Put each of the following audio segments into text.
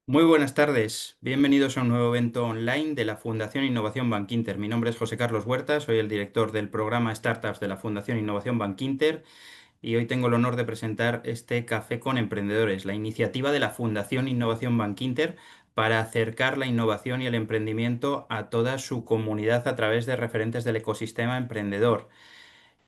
Muy buenas tardes, bienvenidos a un nuevo evento online de la Fundación Innovación Bankinter. Mi nombre es José Carlos Huerta, soy el director del programa Startups de la Fundación Innovación Bankinter y hoy tengo el honor de presentar este Café con Emprendedores, la iniciativa de la Fundación Innovación Bankinter para acercar la innovación y el emprendimiento a toda su comunidad a través de referentes del ecosistema emprendedor.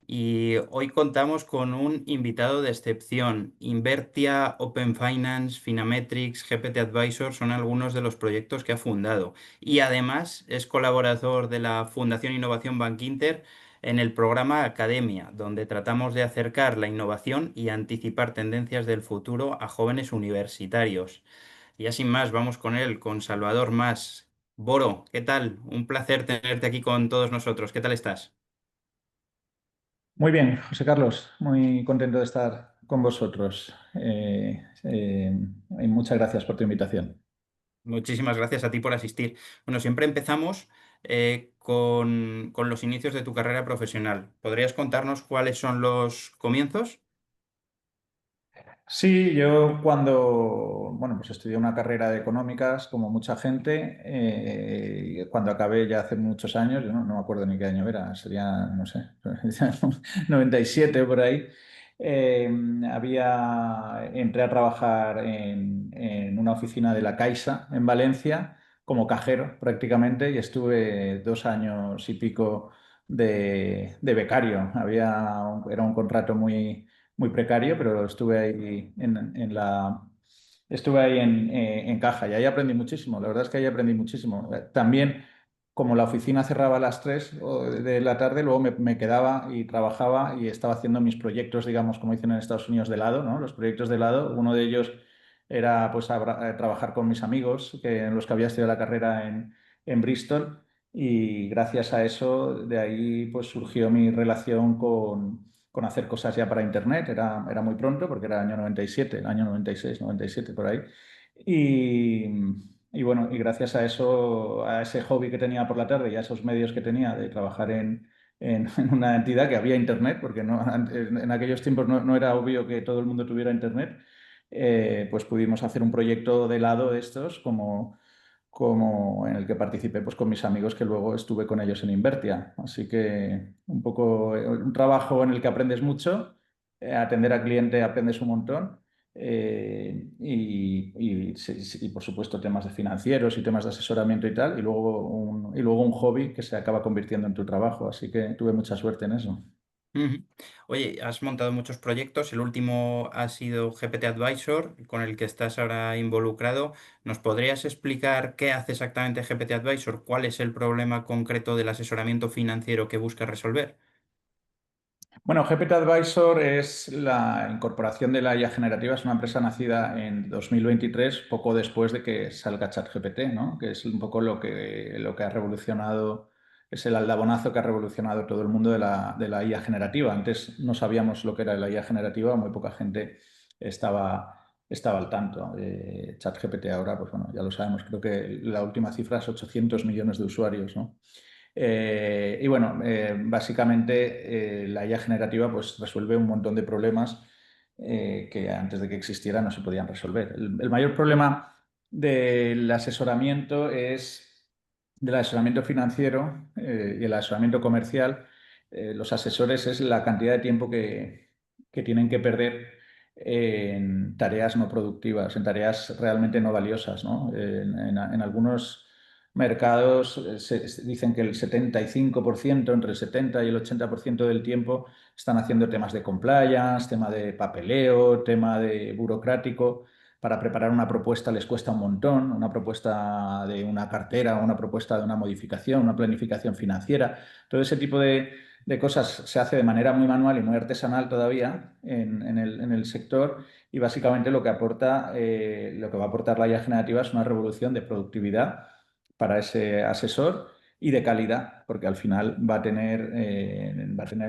Y hoy contamos con un invitado de excepción. Invertia, Open Finance, Finametrics, GPT Advisor son algunos de los proyectos que ha fundado. Y además es colaborador de la Fundación Innovación Bankinter en el programa Academia, donde tratamos de acercar la innovación y anticipar tendencias del futuro a jóvenes universitarios. Y ya sin más, vamos con él, con Salvador Mas. Boro, ¿qué tal? Un placer tenerte aquí con todos nosotros. ¿Qué tal estás? Muy bien, José Carlos, muy contento de estar con vosotros. Y muchas gracias por tu invitación. Muchísimas gracias a ti por asistir. Bueno, siempre empezamos con los inicios de tu carrera profesional. ¿Podrías contarnos cuáles son los comienzos? Sí, yo bueno, pues estudié una carrera de económicas como mucha gente. Cuando acabé ya hace muchos años, yo no me acuerdo ni qué año era, sería, no sé, 97 por ahí. eh, Entré a trabajar en una oficina de la Caixa en Valencia como cajero prácticamente y estuve 2 años y pico de becario. Era un contrato muy precario, pero estuve ahí estuve ahí en caja y ahí aprendí muchísimo. La verdad es que ahí aprendí muchísimo. También, como la oficina cerraba a las 3 de la tarde, luego me quedaba y trabajaba y estaba haciendo mis proyectos, digamos, como dicen en Estados Unidos, de lado, ¿no? Los proyectos de lado. Uno de ellos era pues trabajar con mis amigos, en los que había estudiado la carrera en Bristol. Y gracias a eso, de ahí pues surgió mi relación con hacer cosas ya para Internet. Era muy pronto porque era el año 97, el año 96, 97 por ahí. Y, y bueno, y gracias a eso, a ese hobby que tenía por la tarde y a esos medios que tenía de trabajar en una entidad que había Internet, porque en aquellos tiempos no era obvio que todo el mundo tuviera Internet, pues pudimos hacer un proyecto de lado de estos como en el que participé pues, con mis amigos que luego estuve con ellos en Invertia. Así que un poco un trabajo en el que aprendes mucho, atender al cliente aprendes un montón y, por supuesto temas de financieros y temas de asesoramiento y tal, y luego un hobby que se acaba convirtiendo en tu trabajo. Así que tuve mucha suerte en eso. Ujú. Oye, has montado muchos proyectos. El último ha sido GPT Advisor, con el que estás ahora involucrado. ¿Nos podrías explicar qué hace exactamente GPT Advisor? ¿Cuál es el problema concreto del asesoramiento financiero que busca resolver? Bueno, GPT Advisor es la incorporación de la IA generativa, es una empresa nacida en 2023, poco después de que salga ChatGPT, ¿no? Que es un poco lo que ha revolucionado, es el aldabonazo que ha revolucionado todo el mundo de la IA generativa. Antes no sabíamos lo que era la IA generativa, muy poca gente estaba al tanto. ChatGPT ahora, pues bueno, ya lo sabemos, creo que la última cifra es 800 millones de usuarios, ¿no? Y bueno, básicamente la IA generativa pues, resuelve un montón de problemas que antes de que existiera no se podían resolver. El mayor problema del asesoramiento financiero y el asesoramiento comercial. Los asesores es la cantidad de tiempo que tienen que perder en tareas no productivas, en tareas realmente no valiosas, ¿no? En algunos mercados dicen que el 75%, entre el 70 y el 80% del tiempo están haciendo temas de compliance, tema de papeleo, tema de burocrático. Para preparar una propuesta les cuesta un montón, una propuesta de una cartera, una propuesta de una modificación, una planificación financiera. Todo ese tipo de cosas se hace de manera muy manual y muy artesanal todavía en el sector, y básicamente lo que va a aportar la IA generativa es una revolución de productividad para ese asesor y de calidad, porque al final va a tener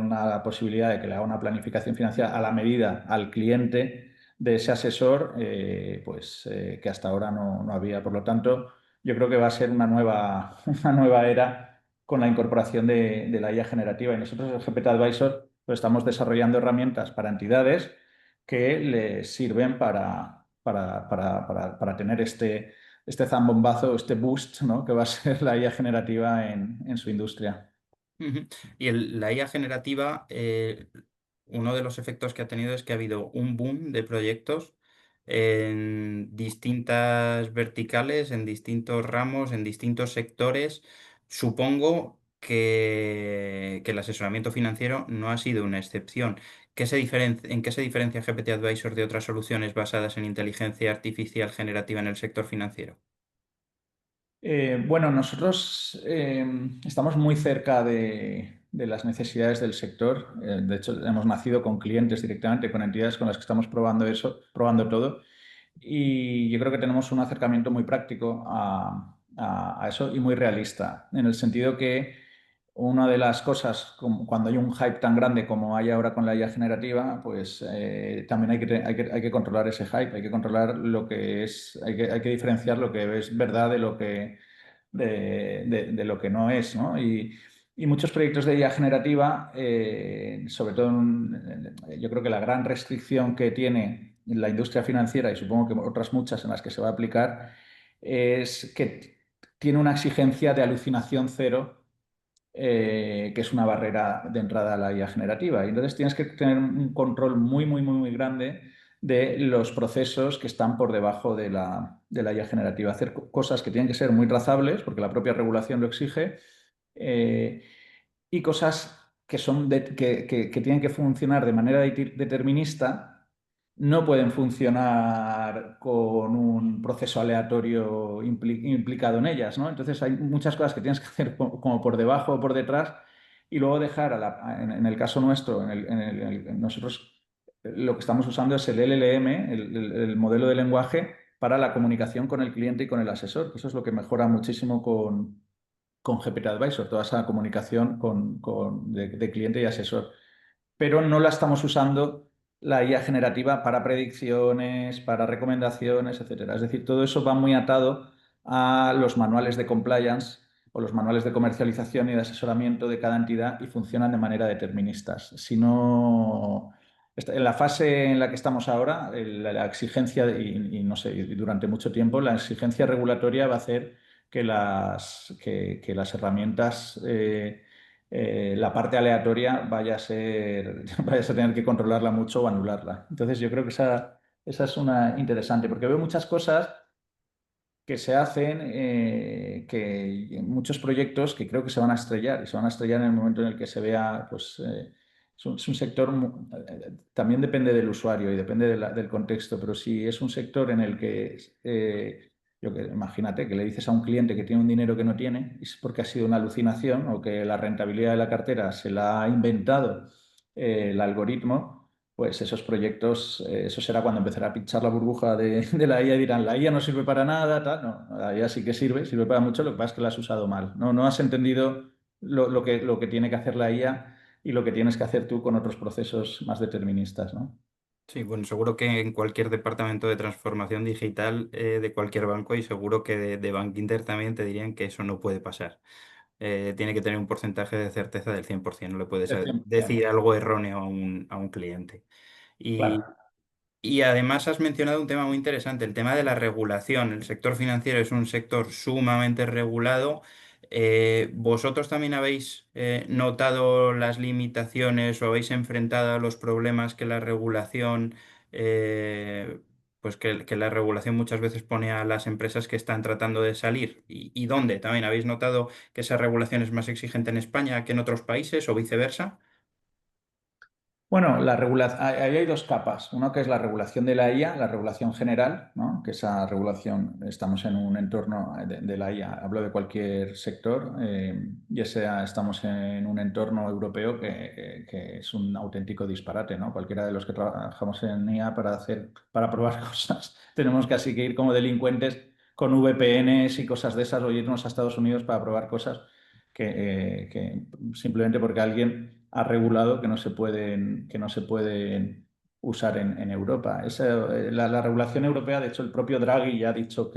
una posibilidad de que le haga una planificación financiera a la medida al cliente de ese asesor, que hasta ahora no había. Por lo tanto, yo creo que va a ser una nueva era con la incorporación de la IA generativa. Y nosotros, el GPT Advisor, pues estamos desarrollando herramientas para entidades que les sirven para tener este zambombazo, este boost, ¿no? Que va a ser la IA generativa en su industria. Ujú. Y la IA generativa, uno de los efectos que ha tenido es que ha habido un boom de proyectos en distintas verticales, en distintos ramos, en distintos sectores. Supongo que el asesoramiento financiero no ha sido una excepción. ¿En qué se diferencia GPT Advisor de otras soluciones basadas en inteligencia artificial generativa en el sector financiero? Bueno, nosotros estamos muy cerca de las necesidades del sector. De hecho, hemos nacido con clientes directamente, con entidades con las que estamos probando eso, probando todo. Y yo creo que tenemos un acercamiento muy práctico a eso y muy realista, en el sentido que una de las cosas, cuando hay un hype tan grande como hay ahora con la IA generativa, pues también hay que controlar ese hype, hay que controlar lo que es, hay que diferenciar lo que es verdad de lo de lo que no es, ¿no? Y muchos proyectos de IA generativa, sobre todo, yo creo que la gran restricción que tiene la industria financiera, y supongo que otras muchas en las que se va a aplicar, es que tiene una exigencia de alucinación cero, que es una barrera de entrada a la IA generativa. Y entonces tienes que tener un control muy grande de los procesos que están por debajo de la IA generativa. Hacer cosas que tienen que ser muy trazables, porque la propia regulación lo exige, eh, y cosas que, que tienen que funcionar de manera determinista, no pueden funcionar con un proceso aleatorio implicado en ellas, ¿no? Entonces hay muchas cosas que tienes que hacer como por debajo o por detrás y luego dejar, en el caso nuestro, nosotros lo que estamos usando es el LLM, el modelo de lenguaje para la comunicación con el cliente y con el asesor, que eso es lo que mejora muchísimo con GPT Advisor, toda esa comunicación de cliente y asesor, pero no la estamos usando la IA generativa para predicciones, para recomendaciones, etcétera. Es decir, todo eso va muy atado a los manuales de compliance o los manuales de comercialización y de asesoramiento de cada entidad y funcionan de manera deterministas. Si no, en la fase en la que estamos ahora, la exigencia, y no sé, y durante mucho tiempo, la exigencia regulatoria va a hacer que las herramientas la parte aleatoria vayas a tener que controlarla mucho o anularla. Entonces yo creo que esa es una interesante, porque veo muchas cosas que se hacen, que muchos proyectos que creo que se van a estrellar y se van a estrellar en el momento en el que se vea, pues es un sector, también depende del usuario y depende del contexto, pero si es un sector en el que, imagínate que le dices a un cliente que tiene un dinero que no tiene, es porque ha sido una alucinación o que la rentabilidad de la cartera se la ha inventado el algoritmo, pues esos proyectos, eso será cuando empezará a pinchar la burbuja de la IA y dirán, la IA no sirve para nada, tal. No, la IA sí que sirve para mucho, lo que pasa es que la has usado mal. No has entendido lo que tiene que hacer la IA y lo que tienes que hacer tú con otros procesos más deterministas, ¿no? Sí, bueno, seguro que en cualquier departamento de transformación digital de cualquier banco y seguro que de Bankinter también te dirían que eso no puede pasar. Tiene que tener un porcentaje de certeza del 100%, no le puedes Del 100%. decir algo erróneo a un cliente. Claro. Y además has mencionado un tema muy interesante, el tema de la regulación. El sector financiero es un sector sumamente regulado. ¿Vosotros también habéis notado las limitaciones o habéis enfrentado a los problemas que la regulación, pues que la regulación muchas veces pone a las empresas que están tratando de salir? Y dónde? ¿También habéis notado que esa regulación es más exigente en España que en otros países o viceversa? Bueno, ahí hay dos capas. Uno que es la regulación de la IA, la regulación general, ¿no? Que esa regulación, estamos en un entorno de la IA, hablo de cualquier sector, estamos en un entorno europeo que es un auténtico disparate, ¿no? Cualquiera de los que trabajamos en IA para probar cosas, tenemos casi que ir como delincuentes con VPNs y cosas de esas o irnos a Estados Unidos para probar cosas que simplemente porque alguien ha regulado que no se pueden usar en Europa. La regulación europea, de hecho, el propio Draghi ya ha dicho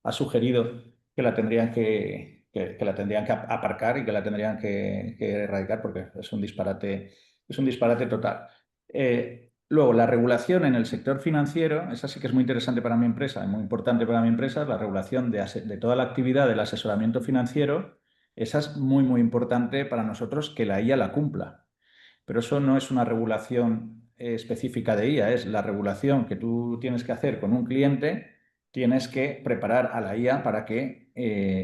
ha sugerido que la tendrían que la tendrían que aparcar y que la tendrían que erradicar porque es un disparate total. Luego, la regulación en el sector financiero, esa sí que es muy interesante para mi empresa, y muy importante para mi empresa, es la regulación de toda la actividad del asesoramiento financiero. Esa es muy, muy importante para nosotros que la IA la cumpla. Pero eso no es una regulación específica de IA, es la regulación que tú tienes que hacer con un cliente, tienes que preparar a la IA para que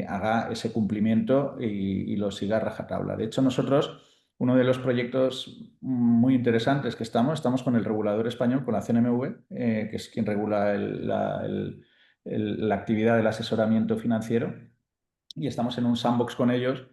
haga ese cumplimiento y lo siga a rajatabla. De hecho, nosotros, uno de los proyectos muy interesantes que estamos con el regulador español, con la CNMV, que es quien regula la actividad del asesoramiento financiero, y estamos en un sandbox con ellos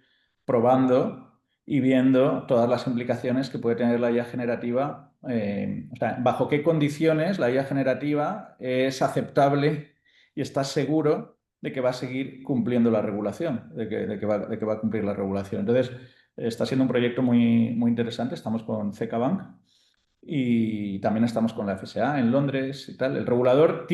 probando y viendo todas las implicaciones que puede tener la IA generativa, o sea, bajo qué condiciones la IA generativa es aceptable y estás seguro de que va a seguir cumpliendo la regulación, de que va a cumplir la regulación. Entonces, está siendo un proyecto muy, muy interesante. Estamos con CK Bank y también estamos con la FSA en Londres y tal. El regulador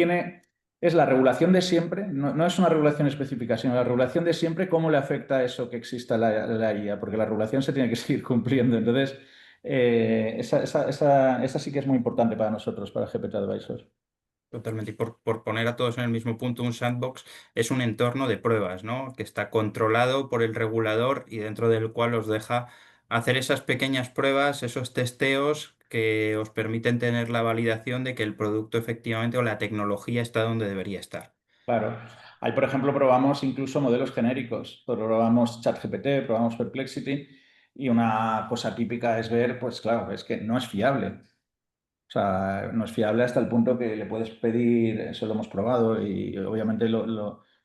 es la regulación de siempre, no es una regulación específica, sino la regulación de siempre, cómo le afecta a eso que exista la IA, porque la regulación se tiene que seguir cumpliendo. Entonces, esa sí que es muy importante para nosotros, para GPT Advisors. Totalmente. Y por poner a todos en el mismo punto, un sandbox es un entorno de pruebas, ¿no? Que está controlado por el regulador y dentro del cual os deja hacer esas pequeñas pruebas, esos testeos que os permiten tener la validación de que el producto efectivamente o la tecnología está donde debería estar. Claro. Ahí, por ejemplo, probamos incluso modelos genéricos. Probamos ChatGPT, probamos Perplexity y una cosa típica es ver, pues claro, es que no es fiable. O sea, no es fiable hasta el punto que le puedes pedir, eso lo hemos probado y obviamente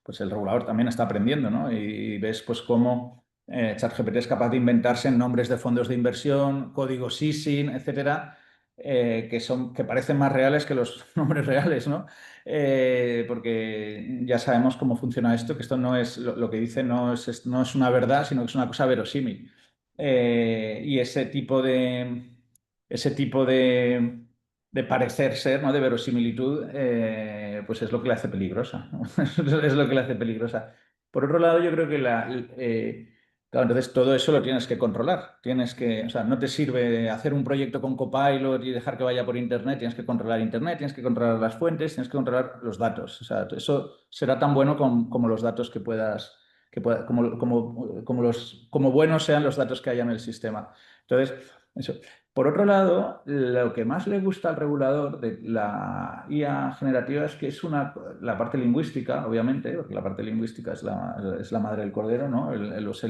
pues el regulador también está aprendiendo, ¿no? Y ves pues cómo ChatGPT es capaz de inventarse nombres de fondos de inversión, códigos ISIN, etcétera, que parecen más reales que los nombres reales, ¿no? Porque ya sabemos cómo funciona esto, que esto no es, lo que dice no es una verdad, sino que es una cosa verosímil. Y ese tipo de parecer ser, ¿no? De verosimilitud, pues es lo que la hace peligrosa, ¿no? Es lo que la hace peligrosa. Por otro lado, yo creo que claro, entonces todo eso lo tienes que controlar. O sea, no te sirve hacer un proyecto con Copilot y dejar que vaya por Internet, tienes que controlar las fuentes, tienes que controlar los datos. O sea, eso será tan bueno como los datos como buenos sean los datos que haya en el sistema. Entonces, eso. Por otro lado, lo que más le gusta al regulador de la IA generativa es que la parte lingüística, obviamente, porque la parte lingüística es la madre del cordero, ¿no? Los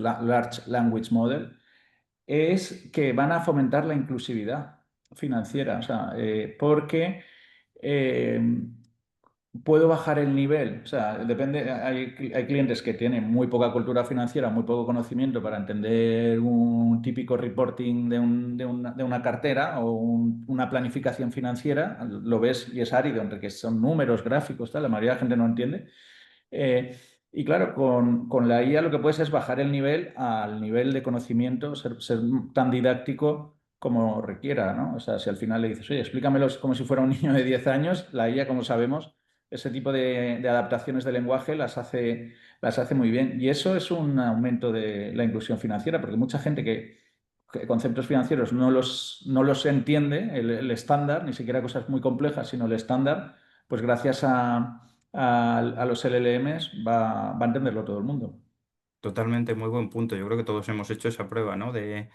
Large Language Model, es que van a fomentar la inclusividad financiera, o sea, porque eh, puedo bajar el nivel. O sea, depende, hay clientes que tienen muy poca cultura financiera, muy poco conocimiento para entender un típico reporting de una cartera o una planificación financiera. Lo ves y es árido, entre que son números, gráficos, tal, la mayoría de la gente no entiende. Eh, y claro, con la IA lo que puedes es bajar el nivel al nivel de conocimiento, ser tan didáctico como requiera, ¿no? O sea, si al final le dices, oye, explícamelo como si fuera un niño de 10 años, la IA, como sabemos, ese tipo de adaptaciones de lenguaje las hace muy bien. Y eso es un aumento de la inclusión financiera, porque mucha gente que conceptos financieros no los entiende, el estándar, ni siquiera cosas muy complejas, sino el estándar, pues gracias a los LLMs va a entenderlo todo el mundo. Totalmente, muy buen punto. Yo creo que todos hemos hecho esa prueba, ¿no? De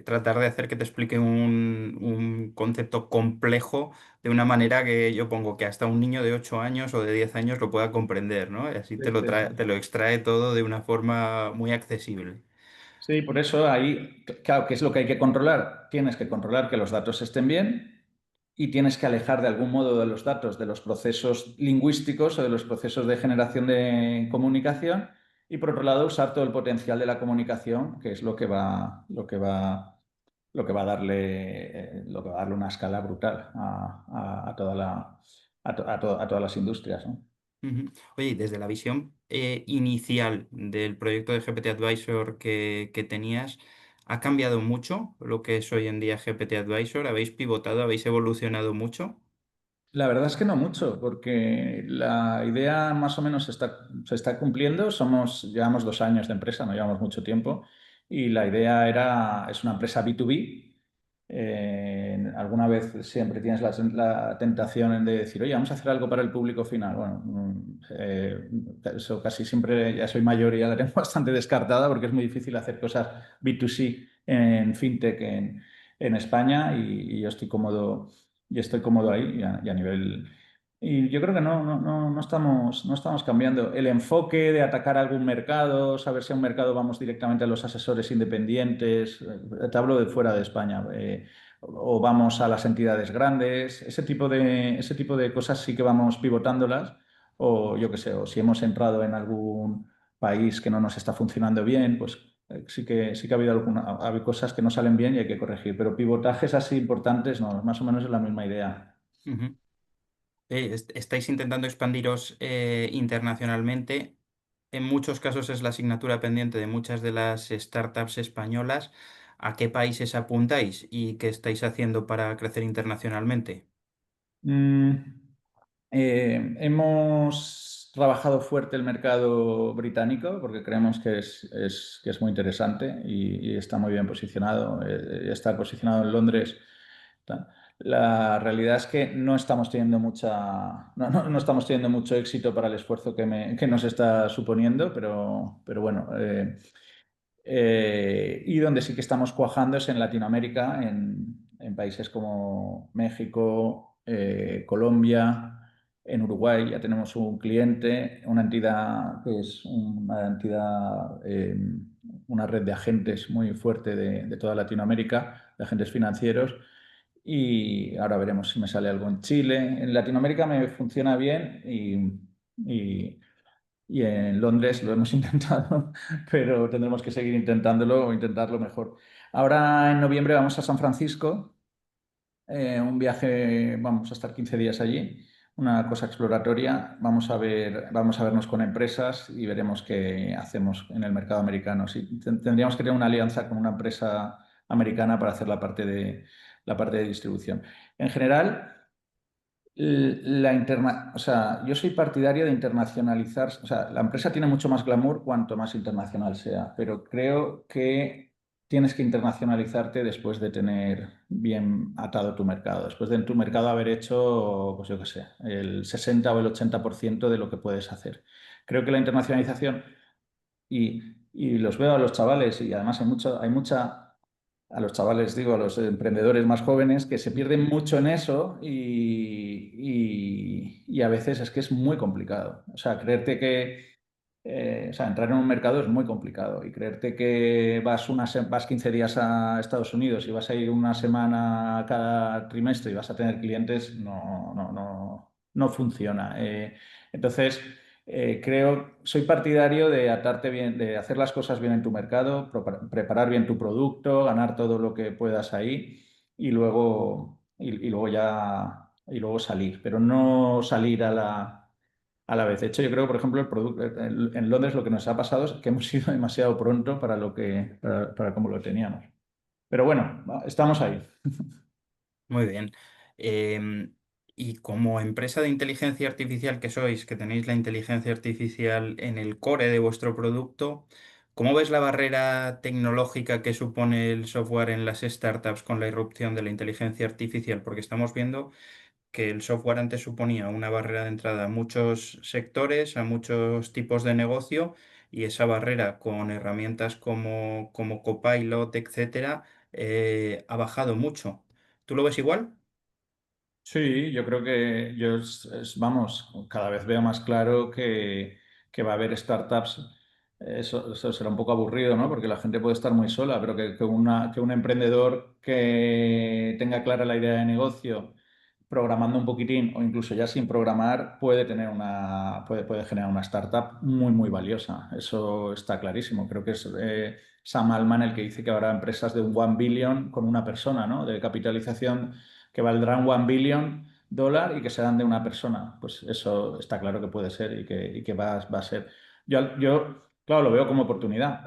tratar de hacer que te explique un concepto complejo de una manera que yo pongo que hasta un niño de 8 años o de 10 años lo pueda comprender, ¿no? Y así Sí, sí, sí. te lo extrae todo de una forma muy accesible. Sí, por eso ahí, claro, ¿qué es lo que hay que controlar? Tienes que controlar que los datos estén bien y tienes que alejar de algún modo de los datos de los procesos lingüísticos o de los procesos de generación de comunicación y por otro lado usar todo el potencial de la comunicación, que es lo que va a darle una escala brutal a toda a todas las industrias, ¿no? Ujú. Oye, y desde la visión inicial del proyecto de GPT Advisor que tenías, ¿ha cambiado mucho lo que es hoy en día GPT Advisor? ¿Habéis pivotado, habéis evolucionado mucho? La verdad es que no mucho, porque la idea más o menos se está cumpliendo. Llevamos 2 años de empresa, no llevamos mucho tiempo, y la idea es una empresa B2B, Alguna vez siempre tienes la tentación de decir, oye, vamos a hacer algo para el público final. Bueno, eso casi siempre, ya soy mayor y ya la tengo bastante descartada porque es muy difícil hacer cosas B2C en fintech en España y yo estoy cómodo ahí y a nivel... Y yo creo que no estamos cambiando. El enfoque de atacar algún mercado, saber si a un mercado vamos directamente a los asesores independientes, te hablo de fuera de España, o vamos a las entidades grandes, ese tipo de cosas sí que vamos pivotándolas, o yo qué sé, o si hemos entrado en algún país que no nos está funcionando bien, pues sí que ha habido ha habido cosas que no salen bien y hay que corregir, pero pivotajes así importantes, no, más o menos es la misma idea. Ujú. Estáis intentando expandiros internacionalmente. En muchos casos es la asignatura pendiente de muchas de las startups españolas. ¿A qué países apuntáis y qué estáis haciendo para crecer internacionalmente? Mm, hemos trabajado fuerte el mercado británico porque creemos que que es muy interesante y está muy bien posicionado. Estar posicionado en Londres. Ta- La realidad es que no estamos teniendo no estamos teniendo mucho éxito para el esfuerzo que nos está suponiendo, pero bueno. Y donde sí que estamos cuajando es en Latinoamérica, en países como México, Colombia, en Uruguay ya tenemos un cliente, una entidad que es una entidad, una red de agentes muy fuerte de toda Latinoamérica, de agentes financieros. Y ahora veremos si me sale algo en Chile. En Latinoamérica me funciona bien y en Londres lo hemos intentado, pero tendremos que seguir intentándolo o intentarlo mejor. Ahora en noviembre vamos a San Francisco, un viaje, vamos a estar 15 días allí, una cosa exploratoria. Vamos a vernos con empresas y veremos qué hacemos en el mercado americano. Sí, tendríamos que tener una alianza con una empresa americana para hacer la parte de distribución. En general, o sea, yo soy partidario de internacionalizar, o sea, la empresa tiene mucho más glamour cuanto más internacional sea, pero creo que tienes que internacionalizarte después de tener bien atado tu mercado, después de en tu mercado haber hecho, pues yo qué sé, el 60 o el 80% de lo que puedes hacer. Creo que la internacionalización, y los veo a los chavales, y además hay mucha a los chavales, digo, a los emprendedores más jóvenes, que se pierden mucho en eso y a veces es que es muy complicado. O sea, o sea, entrar en un mercado es muy complicado y creerte que vas 15 días a Estados Unidos y vas a ir una semana cada trimestre y vas a tener clientes, no funciona. Entonces, soy partidario de atarte bien, de hacer las cosas bien en tu mercado, preparar bien tu producto, ganar todo lo que puedas ahí y luego y luego salir, pero no salir a la vez. De hecho, yo creo que, por ejemplo, en Londres lo que nos ha pasado es que hemos ido demasiado pronto para para como lo teníamos. Pero bueno, estamos ahí. Muy bien. Em, y como empresa de inteligencia artificial que sois, que tenéis la inteligencia artificial en el core de vuestro producto, ¿cómo ves la barrera tecnológica que supone el software en las startups con la irrupción de la inteligencia artificial? Porque estamos viendo que el software antes suponía una barrera de entrada a muchos sectores, a muchos tipos de negocio, y esa barrera con herramientas como Copilot, etcétera, ha bajado mucho. ¿Tú lo ves igual? Sí, yo creo que vamos, cada vez veo más claro que va a haber startups. Eso será un poco aburrido, ¿no? Porque la gente puede estar muy sola, pero que un emprendedor que tenga clara la idea de negocio, programando un poquitín o incluso ya sin programar, puede generar una startup muy, muy valiosa. Eso está clarísimo. Creo que es Sam Altman el que dice que habrá empresas de un 1 billion con una persona, ¿no? De capitalización que valdrán 1 billion dólar y que serán de una persona. Pues eso está claro que puede ser y que va a ser. Claro, lo veo como oportunidad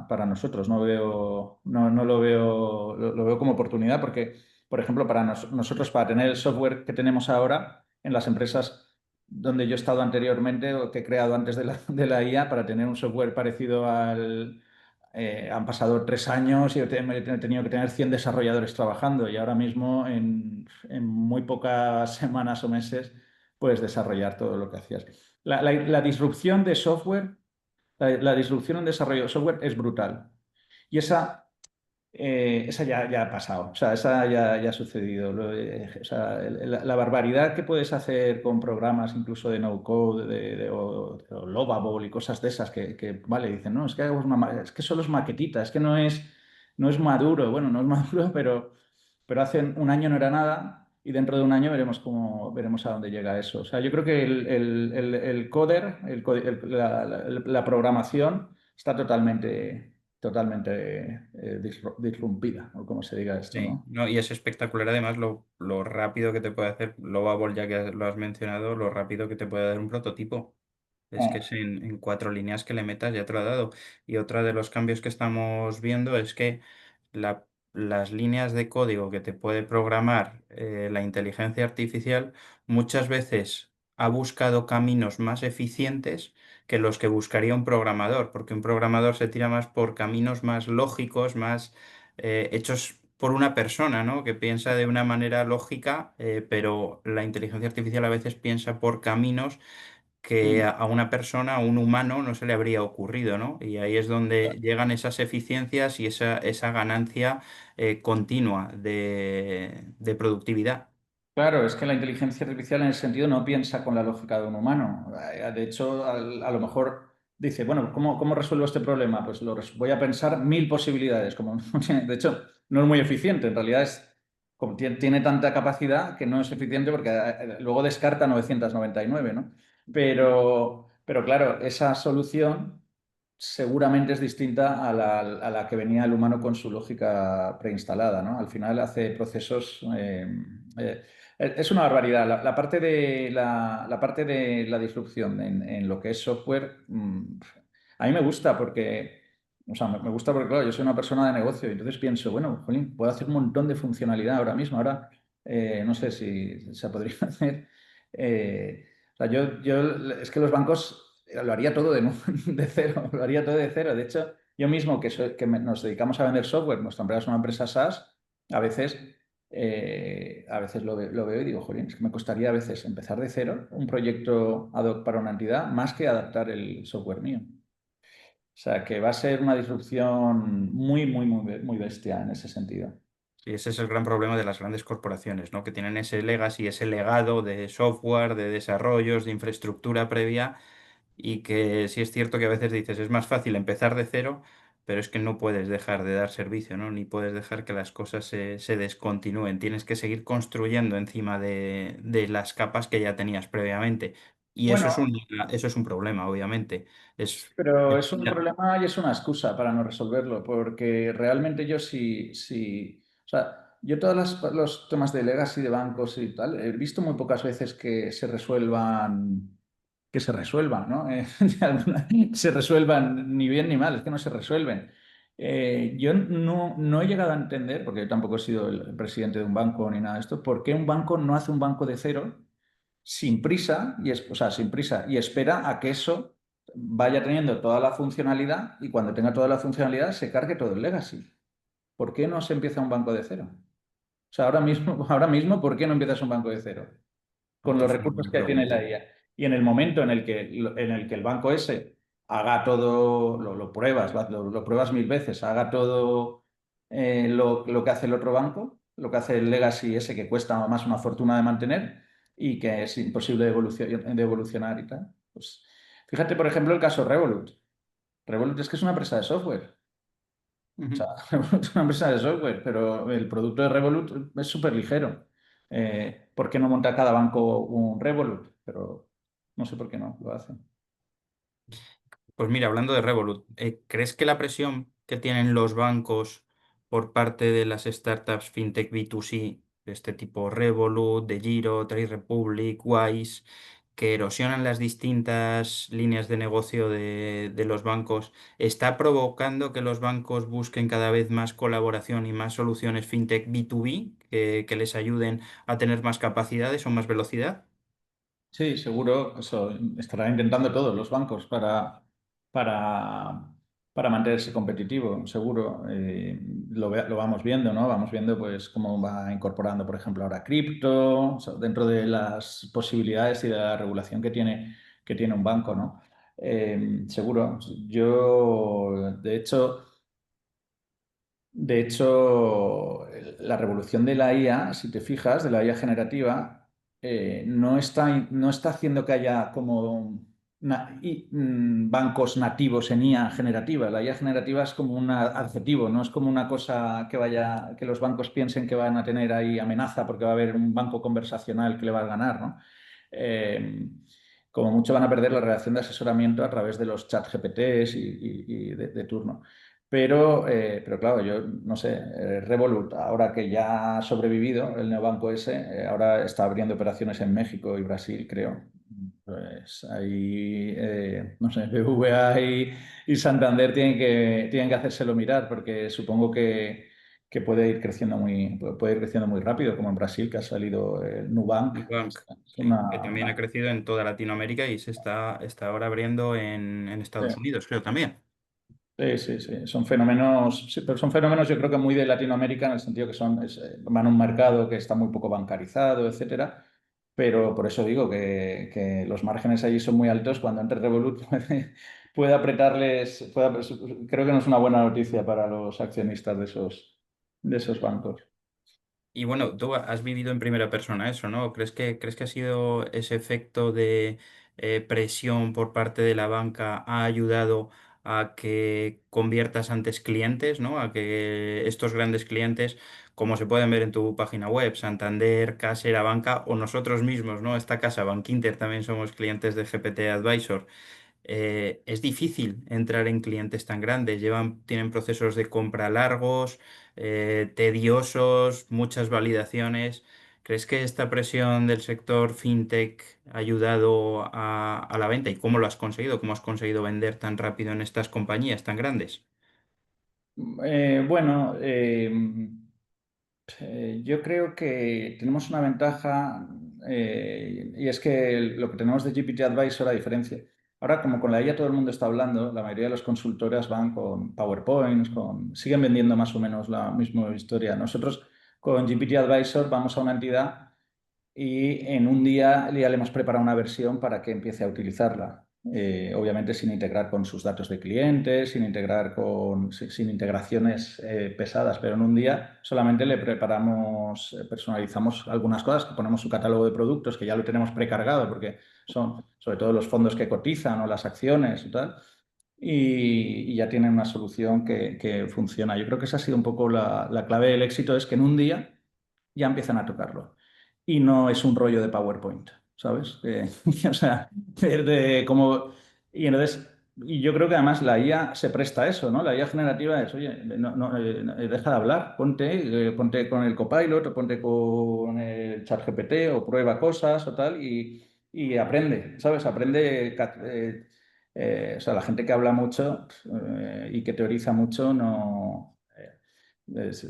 para nosotros. No lo veo, lo veo como oportunidad porque, por ejemplo, para nosotros, para tener el software que tenemos ahora en las empresas donde yo he estado anteriormente o que he creado antes de de la IA, para tener un software parecido han pasado 3 años y me he tenido que tener 100 desarrolladores trabajando y ahora mismo en muy pocas semanas o meses puedes desarrollar todo lo que hacías. La disrupción de software, la disrupción en desarrollo de software es brutal. Y esa ya ha pasado, o sea, esa ya ha sucedido. O sea, la barbaridad que puedes hacer con programas incluso de no code o Lovable y cosas de esas vale, dicen, no, es que, es que solo es maquetita, es que no es maduro. Bueno, no es maduro, pero hace un año no era nada y dentro de un año veremos a dónde llega eso. O sea, yo creo que el coder, la programación está totalmente disrumpida, o como se diga esto, Sí, ¿no? no, y es espectacular además lo rápido que te puede hacer Lovable, ya que lo has mencionado, lo rápido que te puede dar un prototipo. Es que Eh, es en 4 líneas que le metas, ya te lo ha dado. Y otra de los cambios que estamos viendo es que las líneas de código que te puede programar la inteligencia artificial muchas veces ha buscado caminos más eficientes que los que buscaría un programador, porque un programador se tira más por caminos más lógicos, más hechos por una persona, ¿no? Que piensa de una manera lógica, pero la inteligencia artificial a veces piensa por caminos que sí. a una persona, a un humano, no se le habría ocurrido, ¿no? Y ahí es donde llegan esas eficiencias y esa ganancia continua de productividad. Claro, es que la inteligencia artificial en ese sentido no piensa con la lógica de un humano. De hecho, a lo mejor dice, bueno, ¿cómo resuelvo este problema? Pues voy a pensar 1000 posibilidades. Como, de hecho, no es muy eficiente. En realidad como tiene tanta capacidad que no es eficiente porque luego descarta 999, ¿no? Pero claro, esa solución seguramente es distinta a la que venía el humano con su lógica preinstalada, ¿no? Al final hace procesos. Eh, es una barbaridad. La parte de la disrupción en lo que es software, a mí me gusta porque, o sea, me gusta porque, claro, yo soy una persona de negocio y entonces pienso, bueno, jolín, puedo hacer un montón de funcionalidad ahora mismo. Ahora, no sé si se podría hacer. O sea, es que los bancos lo haría todo de cero, lo haría todo de cero. De hecho, yo mismo nos dedicamos a vender software, nuestra empresa es una empresa SaaS, a veces a veces lo veo y digo, jolín, es que me costaría a veces empezar de cero un proyecto ad hoc para una entidad más que adaptar el software mío. O sea, que va a ser una disrupción muy, muy, muy, muy bestia en ese sentido. Y ese es el gran problema de las grandes corporaciones, ¿no? Que tienen ese legacy, ese legado de software, de desarrollos, de infraestructura previa. Y que sí es cierto que a veces dices, es más fácil empezar de cero, pero es que no puedes dejar de dar servicio, ¿no? Ni puedes dejar que las cosas se descontinúen. Tienes que seguir construyendo encima de las capas que ya tenías previamente. Y Bueno, eso es un problema, obviamente. Es, pero es- es un problema y es una excusa para no resolverlo, porque realmente yo o sea, yo todos los temas de legacy de bancos y tal, he visto muy pocas veces que se resuelvan, ¿no? Se resuelvan ni bien ni mal, es que no se resuelven. Yo no he llegado a entender, porque yo tampoco he sido el presidente de un banco ni nada de esto, por qué un banco no hace un banco de cero sin prisa, o sea, sin prisa, y espera a que eso vaya teniendo toda la funcionalidad y cuando tenga toda la funcionalidad se cargue todo el legacy. ¿Por qué no se empieza un banco de cero? O sea, ahora mismo, ¿por qué no empiezas un banco de cero? Con Esto los es una recursos buena que tiene pregunta. la IA. Y en el momento en el que el banco ese haga todo, lo pruebas, lo pruebas 1000 veces, haga todo lo que hace el otro banco, lo que hace el legacy ese que cuesta más una fortuna de mantener y que es imposible de evolucionar y tal. Pues fíjate, por ejemplo, el caso Revolut. Revolut es que es una empresa de software. O sea, Ujú. Revolut es una empresa de software, pero el producto de Revolut es súper ligero. ¿Por qué no monta cada banco un Revolut? Pero no sé por qué no lo hacen. Pues mira, hablando de Revolut, ¿crees que la presión que tienen los bancos por parte de las startups fintech B2C, de este tipo Revolut, de Giro, Trade Republic, Wise, que erosionan las distintas líneas de negocio de los bancos, está provocando que los bancos busquen cada vez más colaboración y más soluciones fintech B2B que les ayuden a tener más capacidades o más velocidad? Sí, seguro, eso estarán intentando todos los bancos para para mantenerse competitivo, seguro. Lo vamos viendo, ¿no? Vamos viendo pues cómo va incorporando, por ejemplo, ahora cripto, o sea, dentro de las posibilidades y de la regulación que tiene un banco, ¿no? Seguro. Yo, la revolución de la IA, si te fijas, de la IA generativa, no está haciendo que haya como bancos nativos en IA generativa. La IA generativa es como un adjetivo, no es como una cosa que los bancos piensen que van a tener ahí amenaza porque va a haber un banco conversacional que le va a ganar, ¿no? Eh, Como mucho van a perder la relación de asesoramiento a través de los chat GPTs y de turno. Pero claro, yo no sé, Revolut, ahora que ya ha sobrevivido el neobanco ese, ahora está abriendo operaciones en México y Brasil, creo. Pues ahí, no sé, BBVA y Santander tienen que hacérselo mirar porque supongo que puede ir creciendo muy rápido, como en Brasil, que ha salido el Nubank. Nubank, Es sí, que también ha una- crecido en toda Latinoamérica y está ahora abriendo en Estados Unidos, creo también. Sí, sí, sí. Son fenómenos, sí, pero son fenómenos yo creo que muy de Latinoamérica en el sentido que van a un mercado que está muy poco bancarizado, etcétera. Pero por eso digo que los márgenes allí son muy altos. Cuando entre Revolut puede apretarles, creo que no es una buena noticia para los accionistas de esos bancos. Y bueno, tú has vivido en primera persona eso, ¿no? ¿Crees que ha sido ese efecto de presión por parte de la banca ha ayudado a que conviertas antes clientes, ¿no? A que estos grandes clientes, como se pueden ver en tu página web, Santander, Caser, Banca o nosotros mismos, ¿no? Esta casa, Bankinter, también somos clientes de GPT Advisor. Es difícil entrar en clientes tan grandes, tienen procesos de compra largos, tediosos, muchas validaciones. ¿Crees que esta presión del sector fintech ha ayudado a la venta? ¿Y cómo lo has conseguido? ¿Cómo has conseguido vender tan rápido en estas compañías tan grandes? Bueno, yo creo que tenemos una ventaja y es que lo que tenemos de GPT Advisor, a diferencia. Ahora, como con la IA todo el mundo está hablando, la mayoría de las consultoras van con PowerPoints, siguen vendiendo más o menos la misma historia. Nosotros con GPT Advisor vamos a una entidad y en un día ya le hemos preparado una versión para que empiece a utilizarla. Obviamente sin integrar con sus datos de clientes, sin integraciones pesadas, pero en un día solamente le preparamos, personalizamos algunas cosas, que ponemos su catálogo de productos, que ya lo tenemos precargado, porque son sobre todo los fondos que cotizan o las acciones y tal, y ya tienen una solución que funciona. Yo creo que esa ha sido un poco la clave del éxito, es que en un día ya empiezan a tocarlo. Y no es un rollo de PowerPoint, ¿sabes? O sea, como... Y entonces, y yo creo que además la IA se presta a eso, ¿no? La IA generativa es, oye, deja de hablar, ponte con el Copilot o ponte con el ChatGPT o prueba cosas o tal y aprende, ¿sabes? O sea, la gente que habla mucho y que teoriza mucho no...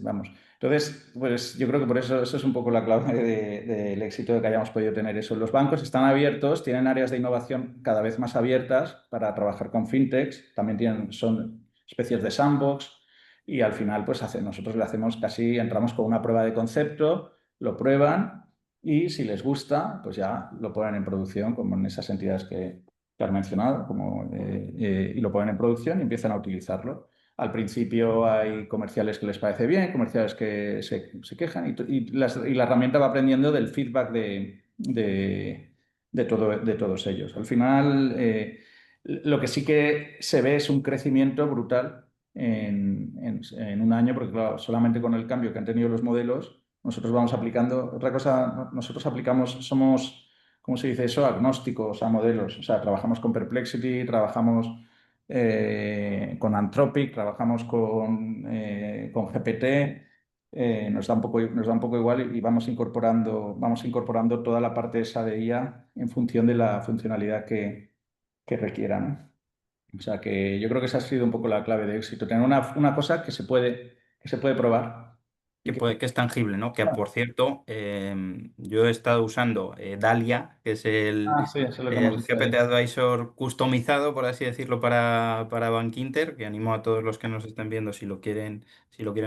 vamos. Entonces, pues yo creo que por eso es un poco la clave del éxito de que hayamos podido tener eso. Los bancos están abiertos, tienen áreas de innovación cada vez más abiertas para trabajar con fintechs, también son especies de sandbox y al final pues nosotros le hacemos entramos con una prueba de concepto, lo prueban y si les gusta, pues ya lo ponen en producción, como en esas entidades que has mencionado, y lo ponen en producción y empiezan a utilizarlo. Al principio hay comerciales que les parece bien, comerciales que se quejan y la herramienta va aprendiendo del feedback de todos ellos. Al final, lo que sí que se ve es un crecimiento brutal en un año, porque claro, solamente con el cambio que han tenido los modelos, nosotros vamos aplicando, otra cosa, nosotros aplicamos, somos, ¿cómo se dice eso? Agnósticos a modelos, o sea, trabajamos con Perplexity, trabajamos con Anthropic, trabajamos con GPT, nos da un poco igual y vamos incorporando toda la parte esa de IA en función de la funcionalidad que requiera, ¿no? O sea que yo creo que esa ha sido un poco la clave de éxito, tener una cosa que se puede probar. Que es tangible, ¿no? Que por cierto, yo he estado usando Dalia, que es Sí, eso es lo que hemos el hecho ahí. GPT Advisor customizado, por así decirlo, para Bankinter, que animo a todos los que nos estén viendo si lo quieren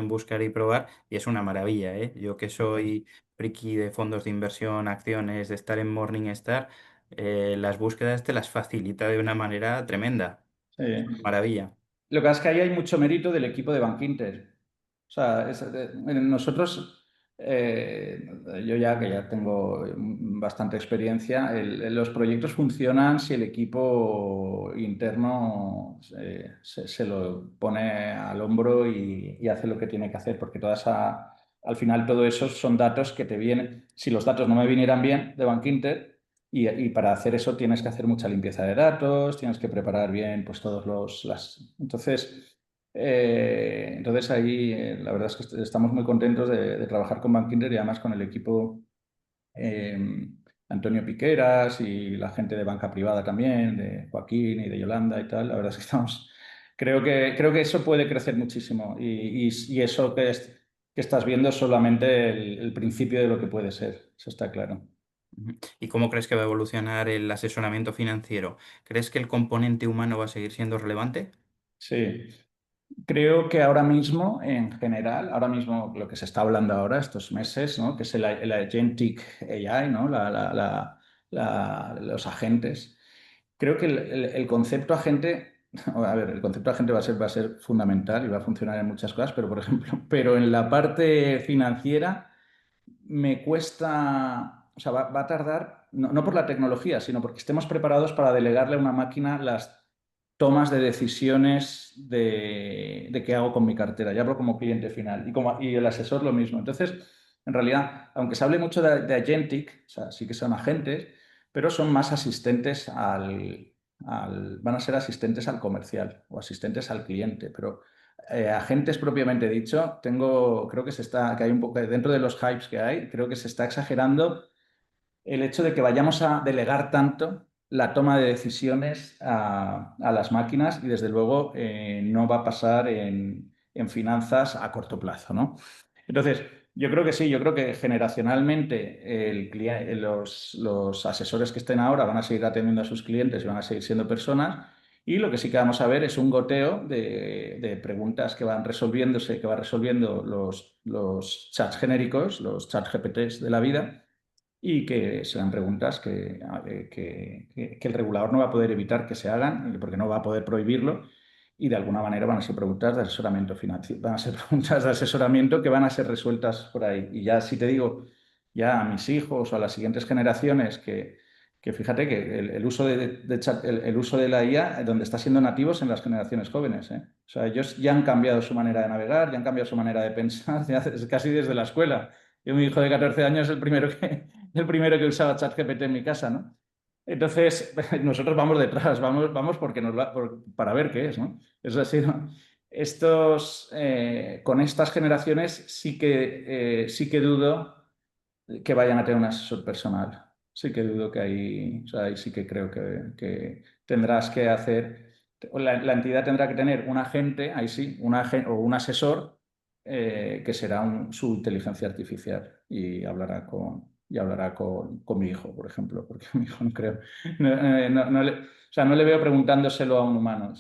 buscar y probar, y es una maravilla, ¿eh? Yo que soy friki de fondos de inversión, acciones, de estar en Morningstar, las búsquedas te las facilita de una manera tremenda. Es una Sí. maravilla. Lo que pasa es que ahí hay mucho mérito del equipo de Bankinter. O sea, nosotros, eh, yo ya que ya tengo bastante experiencia, los proyectos funcionan si el equipo interno se lo pone al hombro y hace lo que tiene que hacer, porque al final todo eso son datos que te vienen. Si los datos no me vinieran bien de Bankinter, y para hacer eso tienes que hacer mucha limpieza de datos, tienes que preparar bien pues todos entonces ahí la verdad es que estamos muy contentos de trabajar con Bankinter y además con el equipo eh, Antonio Piqueras y la gente de banca privada también, de Joaquín y de Yolanda y tal. La verdad es que creo que eso puede crecer muchísimo y eso que estás viendo es solamente el principio de lo que puede ser, eso está claro. Ujú. ¿Y cómo crees que va a evolucionar el asesoramiento financiero? ¿Crees que el componente humano va a seguir siendo relevante? Sí, creo que ahora mismo, en general, ahora mismo lo que se está hablando ahora estos meses, ¿no? Que es el Agentic AI, ¿no? Los agentes. Creo que el concepto agente, a ver, el concepto agente va a ser fundamental y va a funcionar en muchas cosas, pero por ejemplo, pero en la parte financiera me cuesta, o sea, va a tardar, no por la tecnología, sino porque estemos preparados para delegarle a una máquina las tomas de decisiones de qué hago con mi cartera. Ya hablo como cliente final y el asesor lo mismo. Entonces, en realidad, aunque se hable mucho de agentic, o sea, sí que son agentes, pero son más asistentes van a ser asistentes al comercial o asistentes al cliente, pero agentes propiamente dicho, creo que hay un poco, dentro de los hypes que hay, creo que se está exagerando el hecho de que vayamos a delegar tanto la toma de decisiones a las máquinas y desde luego no va a pasar en finanzas a corto plazo, ¿no? Entonces, yo creo que sí, yo creo que generacionalmente los asesores que estén ahora van a seguir atendiendo a sus clientes y van a seguir siendo personas. Y lo que sí que vamos a ver es un goteo de preguntas que van resolviéndose, que van resolviendo los chats genéricos, los chats GPTs de la vida, y que serán preguntas que el regulador no va a poder evitar que se hagan, porque no va a poder prohibirlo, y de alguna manera van a ser preguntas de asesoramiento financiero, van a ser preguntas de asesoramiento que van a ser resueltas por ahí. Y ya si te digo, ya a mis hijos o a las siguientes generaciones que fíjate que el uso el uso de la IA donde está siendo nativos en las generaciones jóvenes, ¿eh? O sea, ellos ya han cambiado su manera de navegar, ya han cambiado su manera de pensar, casi desde la escuela. Yo, mi hijo de 14 años, es el primero que usaba ChatGPT en mi casa, ¿no? Entonces, nosotros vamos detrás, vamos porque para ver qué es, ¿no? Es así, ¿no? Con estas generaciones sí que dudo que vayan a tener un asesor personal. Sí que dudo que ahí, o sea, ahí sí que creo que tendrás que hacer, la entidad tendrá que tener un agente, ahí sí, o un asesor que será su inteligencia artificial y hablará con mi hijo, por ejemplo, porque a mi hijo no creo, o sea, no le veo preguntándoselo a un humano.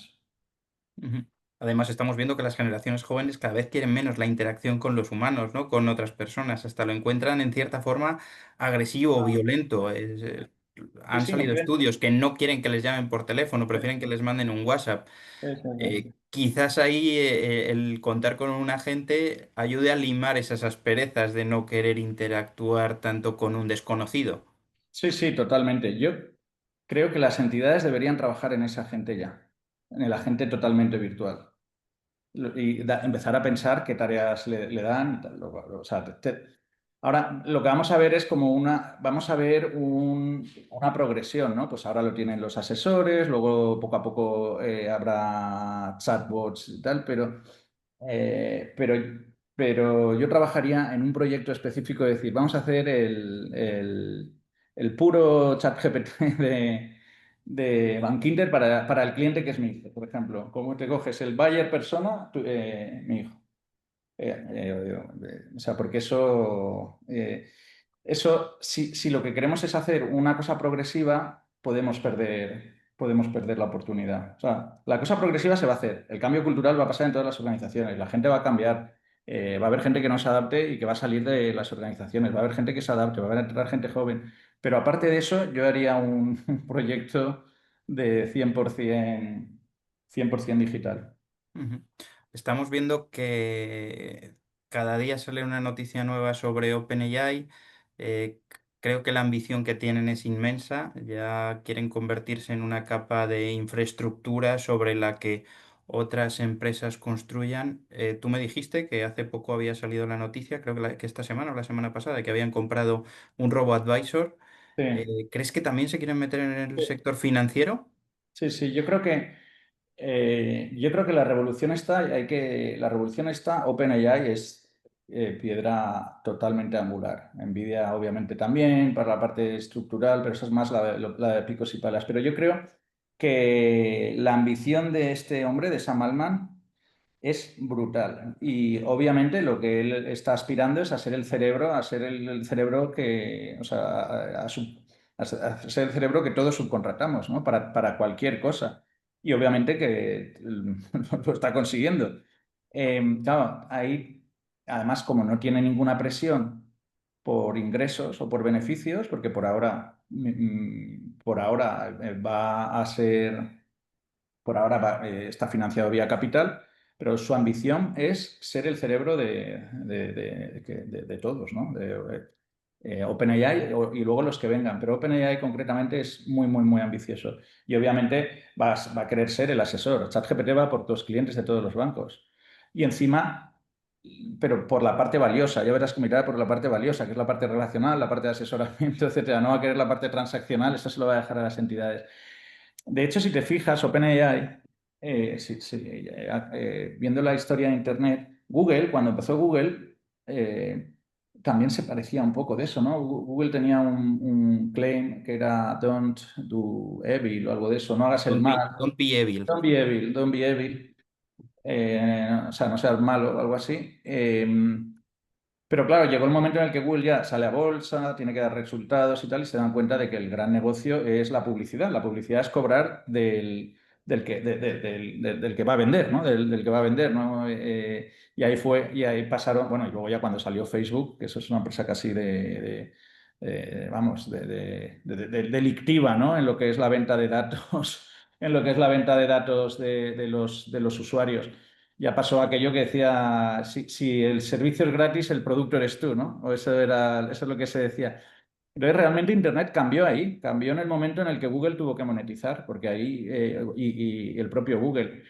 Ujú. Además, estamos viendo que las generaciones jóvenes cada vez quieren menos la interacción con los humanos, ¿no? Con otras personas. Hasta lo encuentran en cierta forma agresivo o violento. Sí, Han sí, no salido quieren. estudios que no quieren que les llamen por teléfono, Sí, prefieren que les manden un WhatsApp. sí, sí, sí. Quizás ahí el contar con un agente ayude a limar esas asperezas de no querer interactuar tanto con un desconocido. Sí, sí, totalmente. Yo creo que las entidades deberían trabajar en ese agente ya, en el agente totalmente virtual. Y empezar a pensar qué tareas le dan y tal. O sea, ahora lo que vamos a ver es vamos a ver una progresión, ¿no? Pues ahora lo tienen los asesores, luego poco a poco habrá chatbots y tal, eh, pero, pero yo trabajaría en un proyecto específico de decir, vamos a hacer el puro chat GPT de Bankinter para el cliente que es mi hijo, por ejemplo. ¿Cómo te coges el buyer persona? Mi hijo. O sea, porque eso, si lo que queremos es hacer una cosa progresiva, podemos perder la oportunidad. O sea, la cosa progresiva se va a hacer. El cambio cultural va a pasar en todas las organizaciones. La gente va a cambiar. Va a haber gente que no se adapte y que va a salir de las organizaciones. Va a haber gente que se adapte, va a entrar gente joven. Pero aparte de eso, yo haría un, un proyecto de 100% digital. Ujú. Estamos viendo que cada día sale una noticia nueva sobre OpenAI. Creo que la ambición que tienen es inmensa. Ya quieren convertirse en una capa de infraestructura sobre la que otras empresas construyan. Tú me dijiste que hace poco había salido la noticia, creo que, que esta semana o la semana pasada, que habían comprado un robo-advisor. Sí. ¿Crees que también se quieren meter en el sector financiero? Sí, sí, yo creo que la revolución está, OpenAI es piedra totalmente angular. Nvidia obviamente también, para la parte estructural, pero eso es más la de picos y palas. Pero yo creo que la ambición de este hombre, de Sam Altman, es brutal. Y obviamente lo que él está aspirando es a ser el cerebro, a ser el cerebro que, o sea, a ser el cerebro que todos subcontratamos, ¿no? Para cualquier cosa. Y obviamente que lo está consiguiendo. Claro, ahí, además, como no tiene ninguna presión por ingresos o por beneficios, porque por ahora va a ser por ahora está financiado vía capital, pero su ambición es ser el cerebro de todos, ¿no? OpenAI y luego los que vengan, pero OpenAI concretamente es muy, muy, muy ambicioso. Y obviamente va a querer ser el asesor. ChatGPT va por los clientes de todos los bancos. Y encima, pero por la parte valiosa, ya verás que mirar por la parte valiosa, que es la parte relacional, la parte de asesoramiento, etcétera. No va a querer la parte transaccional, eso se lo va a dejar a las entidades. De hecho, si te fijas, OpenAI, viendo la historia de Internet, Google, cuando empezó Google, eh, también se parecía un poco de eso, ¿no? Google tenía un claim que era Don't do evil o algo de eso, no hagas el mal, Don't be evil. don't be evil, o sea, no seas malo o algo así. Pero claro, llegó el momento en el que Google ya sale a bolsa, tiene que dar resultados y tal, y se dan cuenta de que el gran negocio es la publicidad. La publicidad es cobrar del que va a vender, ¿no? Del que va a vender, ¿no? Y ahí pasaron, bueno, y luego ya cuando salió Facebook, que eso es una empresa casi vamos, delictiva, ¿no? En lo que es la venta de datos, en lo que es la venta de datos de los usuarios. Ya pasó aquello que decía, si el servicio es gratis, el producto eres tú, ¿no? O eso es lo que se decía. Entonces, realmente Internet cambió ahí, cambió en el momento en el que Google tuvo que monetizar, porque ahí, y el propio Google.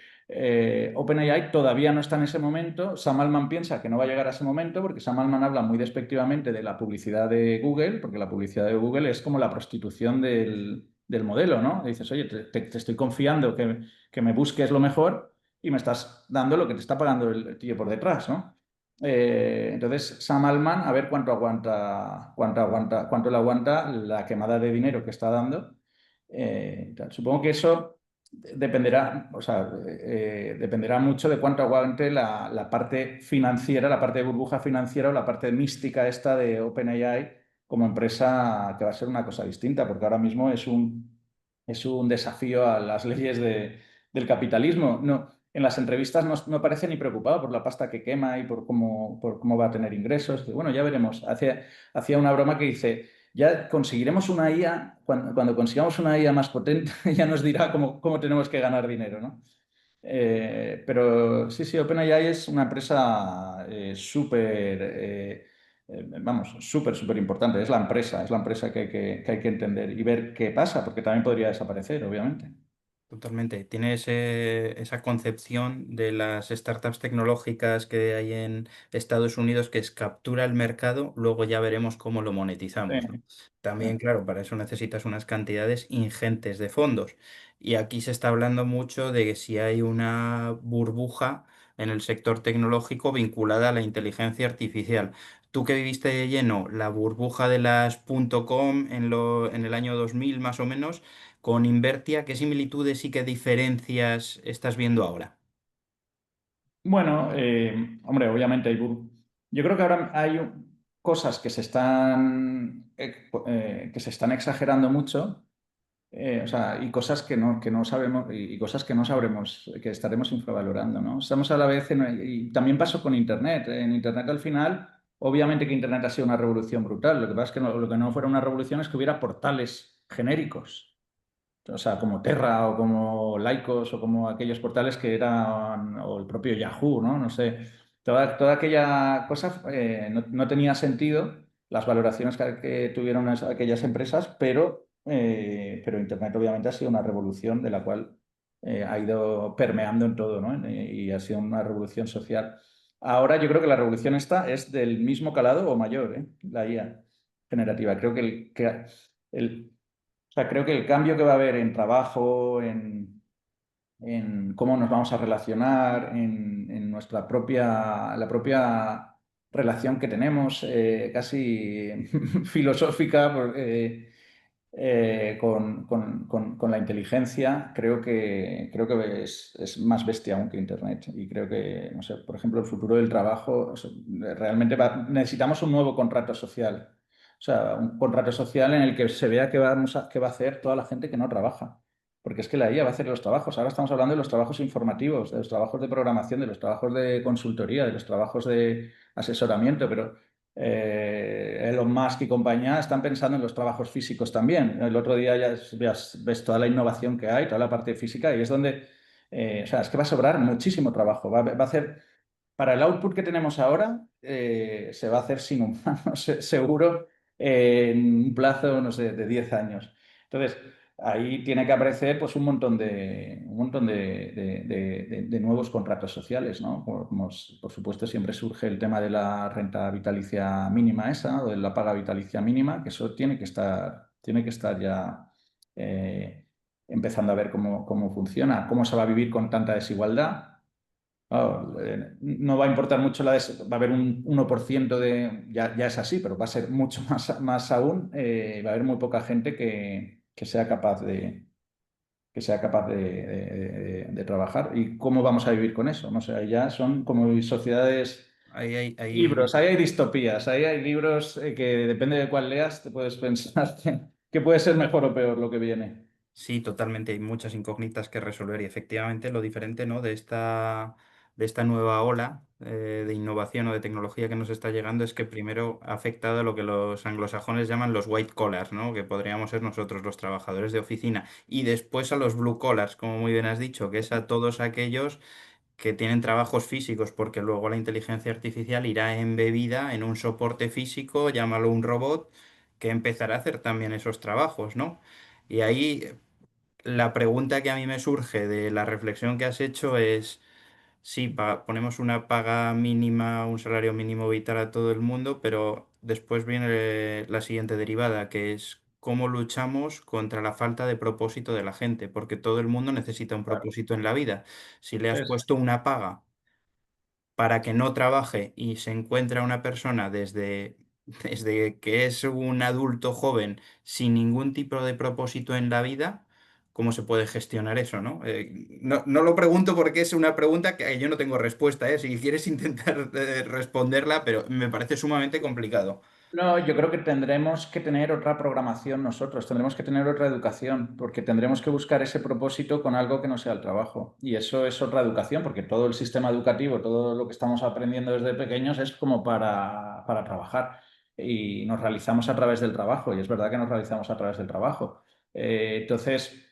OpenAI todavía no está en ese momento. Sam Altman piensa que no va a llegar a ese momento, porque Sam Altman habla muy despectivamente de la publicidad de Google, porque la publicidad de Google es como la prostitución del modelo, ¿no? Dices, oye, te estoy confiando que me busques lo mejor y me estás dando lo que te está pagando el tío por detrás, ¿no? Entonces, Sam Altman, a ver cuánto le aguanta la quemada de dinero que está dando. Tal. Supongo que eso dependerá, o sea, dependerá mucho de cuánto aguante la parte financiera, la parte de burbuja financiera o la parte mística esta de OpenAI como empresa que va a ser una cosa distinta, porque ahora mismo es un desafío a las leyes del capitalismo. No, en las entrevistas no parece ni preocupado por la pasta que quema y por cómo va a tener ingresos. Bueno, ya veremos. Hacía una broma que dice, ya conseguiremos una IA, cuando consigamos una IA más potente, ya nos dirá cómo tenemos que ganar dinero, ¿no? Pero sí, sí, OpenAI es una empresa vamos, súper, súper importante. Es la empresa que hay que entender y ver qué pasa, porque también podría desaparecer, obviamente. Totalmente. Tiene esa concepción de las startups tecnológicas que hay en Estados Unidos que es captura el mercado, luego ya veremos cómo lo monetizamos, ¿no? Sí, También, claro, para eso necesitas unas cantidades ingentes de fondos. Y aquí se está hablando mucho de que si hay una burbuja en el sector tecnológico vinculada a la inteligencia artificial. Tú que viviste de lleno la burbuja de las .com en el año 2000 más o menos. Con Invertia, ¿qué similitudes y qué diferencias estás viendo ahora? Bueno, hombre, obviamente yo creo que ahora hay cosas que se están exagerando mucho. O sea, y cosas que no sabemos, y cosas que no sabremos, que estaremos infravalorando, ¿no? Estamos a la vez, y también pasó con Internet. En Internet al final, obviamente que Internet ha sido una revolución brutal. Lo que pasa es que lo que no fuera una revolución es que hubiera portales genéricos. O sea, como Terra o como Lycos o como aquellos portales que eran, o el propio Yahoo, ¿no? No sé, toda aquella cosa no tenía sentido, las valoraciones que tuvieron aquellas empresas, pero Internet obviamente ha sido una revolución de la cual ha ido permeando en todo, ¿no? Y ha sido una revolución social. Ahora yo creo que la revolución esta es del mismo calado o mayor, ¿eh? La IA generativa. Creo el, o sea, creo que el cambio que va a haber en trabajo, en cómo nos vamos a relacionar, en la propia relación que tenemos, casi filosófica, con la inteligencia, creo que es más bestia aún que Internet. Y creo que, no sé, por ejemplo, el futuro del trabajo, o sea, realmente necesitamos un nuevo contrato social. O sea, un contrato social en el que se vea qué va a hacer toda la gente que no trabaja. Porque es que la IA va a hacer los trabajos. Ahora estamos hablando de los trabajos informativos, de los trabajos de programación, de los trabajos de consultoría, de los trabajos de asesoramiento, pero Elon Musk y compañía están pensando en los trabajos físicos también. El otro día ya ves toda la innovación que hay, toda la parte física, y es donde, o sea, es que va a sobrar muchísimo trabajo. Va a hacer, para el output que tenemos ahora, se va a hacer sin humanos, seguro, en un plazo, no sé, de 10 años. Entonces, ahí tiene que aparecer pues, un montón de nuevos contratos sociales, ¿no? Por supuesto, siempre surge el tema de la renta vitalicia mínima esa, o de la paga vitalicia mínima, que eso tiene que estar ya empezando a ver cómo funciona, cómo se va a vivir con tanta desigualdad. Claro, no va a importar mucho va a haber un 1% ya es así, pero va a ser mucho más aún. Va a haber muy poca gente que sea capaz de trabajar. ¿Y cómo vamos a vivir con eso? No sé, ahí ya son como sociedades, libros, ahí hay distopías, ahí hay libros que depende de cuál leas, te puedes pensar que puede ser mejor o peor lo que viene. Sí, totalmente. Hay muchas incógnitas que resolver y efectivamente lo diferente, ¿no? de esta nueva ola de innovación o de tecnología que nos está llegando es que primero ha afectado a lo que los anglosajones llaman los white collars, ¿no? Que podríamos ser nosotros los trabajadores de oficina y después a los blue collars, como muy bien has dicho, que es a todos aquellos que tienen trabajos físicos, porque luego la inteligencia artificial irá embebida en un soporte físico, llámalo un robot, que empezará a hacer también esos trabajos, ¿no? Y ahí la pregunta que a mí me surge de la reflexión que has hecho es, sí, ponemos una paga mínima, un salario mínimo vital a todo el mundo, pero después viene la siguiente derivada, que es cómo luchamos contra la falta de propósito de la gente, porque todo el mundo necesita un Claro. propósito en la vida. Si le has Es, puesto una paga para que no trabaje y se encuentra una persona desde que es un adulto joven sin ningún tipo de propósito en la vida, ¿cómo se puede gestionar eso, no? No lo pregunto porque es una pregunta que yo no tengo respuesta, ¿eh? Si quieres intentar responderla, pero me parece sumamente complicado. No, yo creo que tendremos que tener otra programación nosotros, tendremos que tener otra educación, porque tendremos que buscar ese propósito con algo que no sea el trabajo. Y eso es otra educación, porque todo el sistema educativo, todo lo que estamos aprendiendo desde pequeños es como para trabajar. Y nos realizamos a través del trabajo, y es verdad que nos realizamos a través del trabajo. Entonces,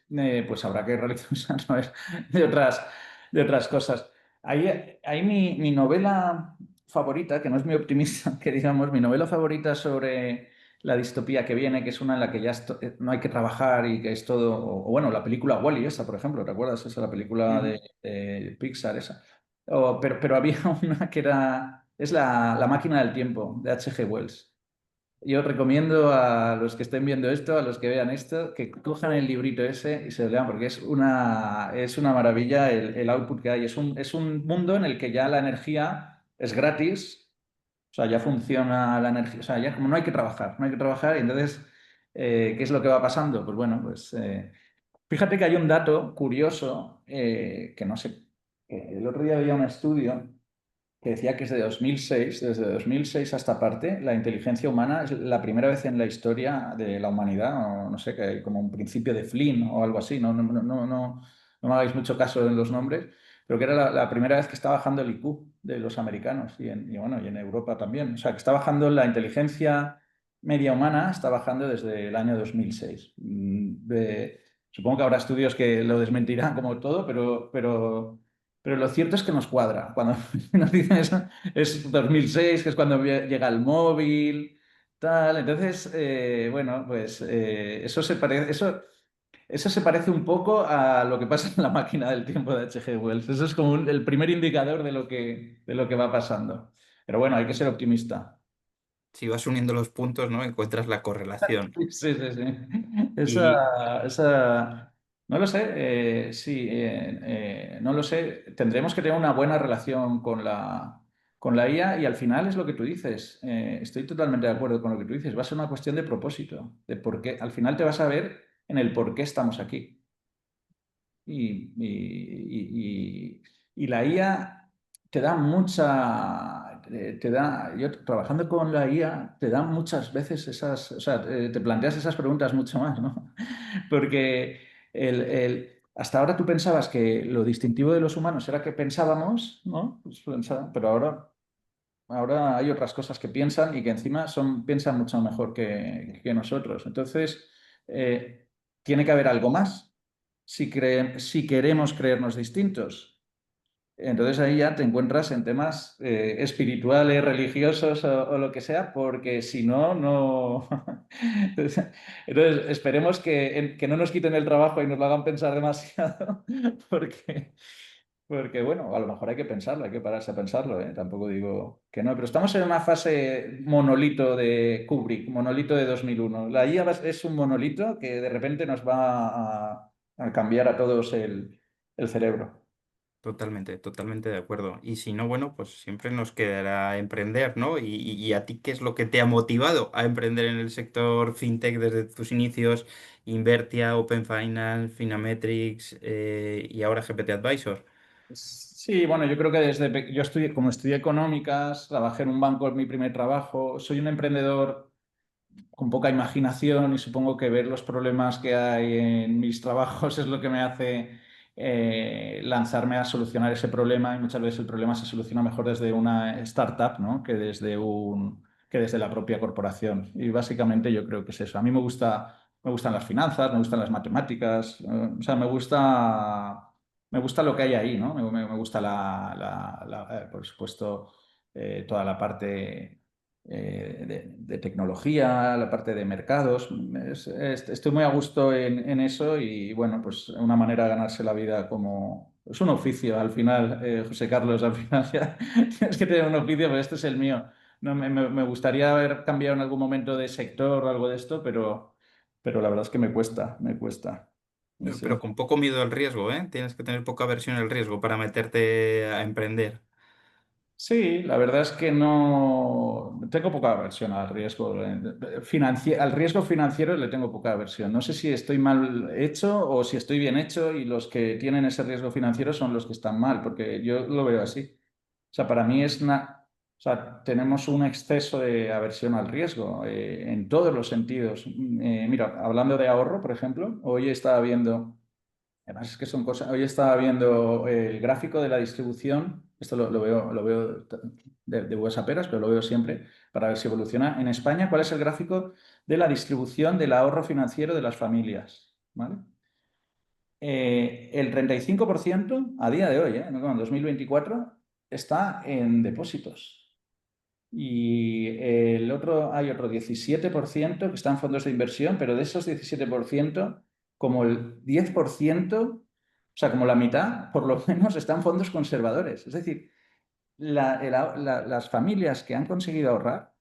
pues habrá que realizarse a través de otras cosas. Ahí mi novela favorita, que no es muy optimista, que digamos, mi novela favorita sobre la distopía que viene, que es una en la que ya no hay que trabajar y que es todo, o bueno, la película Wall-E esa, por ejemplo, ¿te acuerdas? Esa, la película Ujú. de Pixar, esa. Pero había una que es la máquina del tiempo, de H.G. Wells. Yo recomiendo a los que estén viendo esto, a los que vean esto, que cojan el librito ese y se lo lean, porque es una maravilla el output que hay. Es un mundo en el que ya la energía es gratis, o sea, ya funciona la energía, o sea, ya como no hay que trabajar, y entonces, ¿qué es lo que va pasando? Pues bueno, pues fíjate que hay un dato curioso que no sé. El otro día veía un estudio que decía que desde 2006 hasta parte, la inteligencia humana es la primera vez en la historia de la humanidad, o no sé, que hay como un principio de Flynn o algo así, no me hagáis mucho caso en los nombres, pero que era la primera vez que está bajando el IQ de los americanos bueno, y en Europa también. O sea, que está bajando la inteligencia media humana, está bajando desde el año 2006. Supongo que habrá estudios que lo desmentirán como todo, pero lo cierto es que nos cuadra. Cuando nos dicen eso, es 2006, que es cuando llega el móvil, tal. Entonces, bueno, pues eso se parece un poco a lo que pasa en la máquina del tiempo de H.G. Wells. Eso es como el primer indicador de lo que va pasando. Pero bueno, hay que ser optimista. Si vas uniendo los puntos, ¿no? Encuentras la correlación. Sí, sí, sí. Y No lo sé, sí, no lo sé. Tendremos que tener una buena relación con la IA y al final es lo que tú dices. Estoy totalmente de acuerdo con lo que tú dices. Va a ser una cuestión de propósito, de por qué. Al final te vas a ver en el por qué estamos aquí. Y la IA te da yo trabajando con la IA, te da muchas veces o sea, te planteas esas preguntas mucho más, ¿no? Porque hasta ahora tú pensabas que lo distintivo de los humanos era que pensábamos, ¿no? Pues pero ahora hay otras cosas que piensan y que encima piensan mucho mejor que nosotros. Entonces, eh, tiene que haber algo más si queremos creernos distintos. Entonces ahí ya te encuentras en temas espirituales, religiosos o lo que sea, porque si no, no. Entonces esperemos que no nos quiten el trabajo y nos lo hagan pensar demasiado, porque, porque bueno, a lo mejor hay que pensarlo, hay que pararse a pensarlo, ¿eh? Tampoco digo que no, pero estamos en una fase monolito de Kubrick, monolito de 2001. La IA es un monolito que de repente nos va a cambiar a todos el cerebro. totalmente, totalmente de acuerdo. Y si no, bueno, pues siempre nos quedará emprender, ¿no? Y a ti, ¿qué es lo que te ha motivado a emprender en el sector fintech desde tus inicios? Invertia, Open Finance, Finametrics y ahora GPT Advisor. Sí, bueno, yo creo que yo como estudié económicas, trabajé en un banco, en mi primer trabajo, soy un emprendedor con poca imaginación y supongo que ver los problemas que hay en mis trabajos es lo que me hace lanzarme a solucionar ese problema y muchas veces el problema se soluciona mejor desde una startup, ¿no? Que desde la propia corporación. Y básicamente yo creo que es eso. A mí me gustan las finanzas, me gustan las matemáticas, o sea, me gusta lo que hay ahí, ¿no? Me gusta por supuesto, toda la parte de tecnología, la parte de mercados. Estoy muy a gusto en eso y bueno, pues una manera de ganarse la vida como... Es un oficio al final, José Carlos, al final ya tienes que tener un oficio, pero este es el mío. No, me gustaría haber cambiado en algún momento de sector o algo de esto, pero la verdad es que me cuesta, me cuesta. Pero con poco miedo al riesgo, ¿eh? Tienes que tener poca aversión al riesgo para meterte a emprender. Sí, la verdad es que no tengo poca aversión al riesgo. Al riesgo financiero le tengo poca aversión. No sé si estoy mal hecho o si estoy bien hecho y los que tienen ese riesgo financiero son los que están mal, porque yo lo veo así. O sea, para mí o sea, tenemos un exceso de aversión al riesgo en todos los sentidos. Mira, hablando de ahorro, por ejemplo, hoy estaba viendo. Además, es que son cosas. Hoy estaba viendo el gráfico de la distribución. Esto lo veo de buenas a peras, pero lo veo siempre para ver si evoluciona. En España, ¿cuál es el gráfico de la distribución del ahorro financiero de las familias? ¿Vale? El 35% a día de hoy, no, en 2024, está en depósitos. Y hay otro 17% que está en fondos de inversión, pero de esos 17% como el 10%, o sea, como la mitad, por lo menos, están en fondos conservadores. Es decir, las familias que han conseguido ahorrar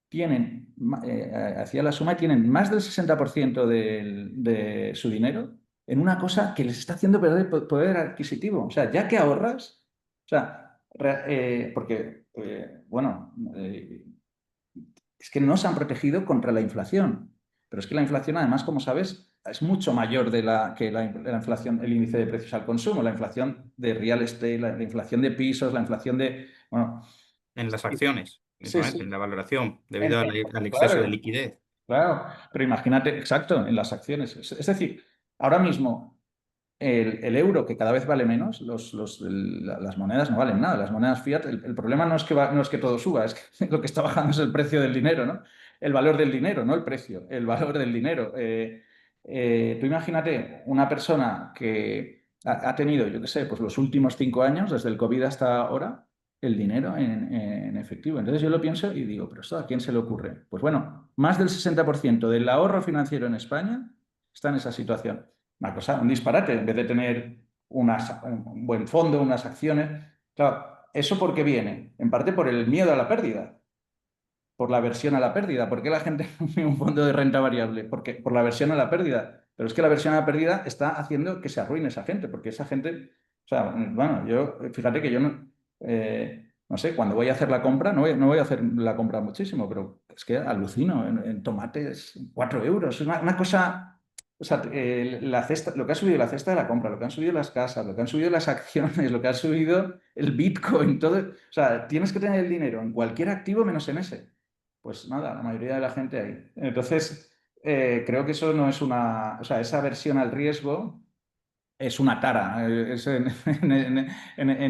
tienen, hacia la suma, tienen más del 60% de su dinero en una cosa que les está haciendo perder poder adquisitivo. O sea, ya que ahorras, o sea, porque, bueno, es que no se han protegido contra la inflación. Pero es que la inflación, además, como sabes, es mucho mayor que la inflación, el índice de precios al consumo, la inflación de real estate, la inflación de pisos, la inflación de... Bueno, En las sí, acciones, sí, mismamente, en sí. la valoración, En- debido al exceso de claro, liquidez. claro, pero imagínate, exacto, en las acciones. Es decir, ahora mismo el euro, que cada vez vale menos, las monedas no valen nada. Las monedas fiat, el problema no es no es que todo suba, es que lo que está bajando es el precio del dinero, ¿no? El valor del dinero, no el precio, el valor del dinero. Tú imagínate una persona que ha tenido, yo qué sé, pues los últimos 5 años, desde el COVID hasta ahora, el dinero en efectivo. Entonces yo lo pienso y digo, pero esto ¿a quién se le ocurre? Pues bueno, más del 60% del ahorro financiero en España está en esa situación. Una cosa, un disparate, en vez de tener un buen fondo, unas acciones. Claro, ¿eso por qué viene? En parte por el miedo a la pérdida, por la aversión a la pérdida. ¿Por qué la gente tiene un fondo de renta variable? Porque, por la aversión a la pérdida. Pero es que la aversión a la pérdida está haciendo que se arruine esa gente, porque esa gente, o sea, bueno, fíjate que yo no sé, cuando voy a hacer la compra, no voy a hacer la compra muchísimo, pero es que alucino en tomates, 4 euros, es una cosa, o sea, la cesta, lo que ha subido la cesta de la compra, lo que han subido las casas, lo que han subido las acciones, lo que ha subido el Bitcoin, todo, o sea, tienes que tener el dinero en cualquier activo menos en ese. Pues nada, la mayoría de la gente ahí. Entonces, creo que eso no es o sea, esa aversión al riesgo es una tara. En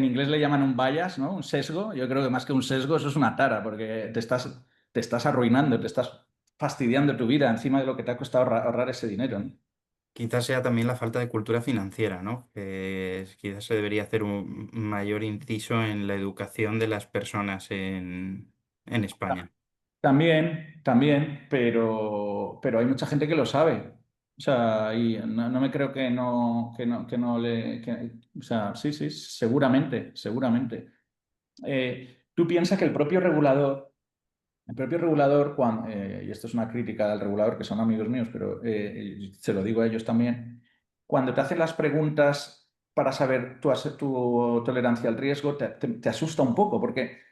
inglés le llaman un bias, ¿no? Un sesgo. Yo creo que más que un sesgo, eso es una tara, porque te estás arruinando, te estás fastidiando tu vida encima de lo que te ha costado ahorrar ese dinero, ¿no? Quizás sea también la falta de cultura financiera, ¿no? Quizás se debería hacer un mayor inciso en la educación de las personas en España. También, pero hay mucha gente que lo sabe. O sea, y no me creo que no o sea, sí, sí, seguramente. Tú piensas que el propio regulador, y esto es una crítica al regulador, que son amigos míos, pero se lo digo a ellos también, cuando te hacen las preguntas para saber tu tolerancia al riesgo, te asusta un poco, porque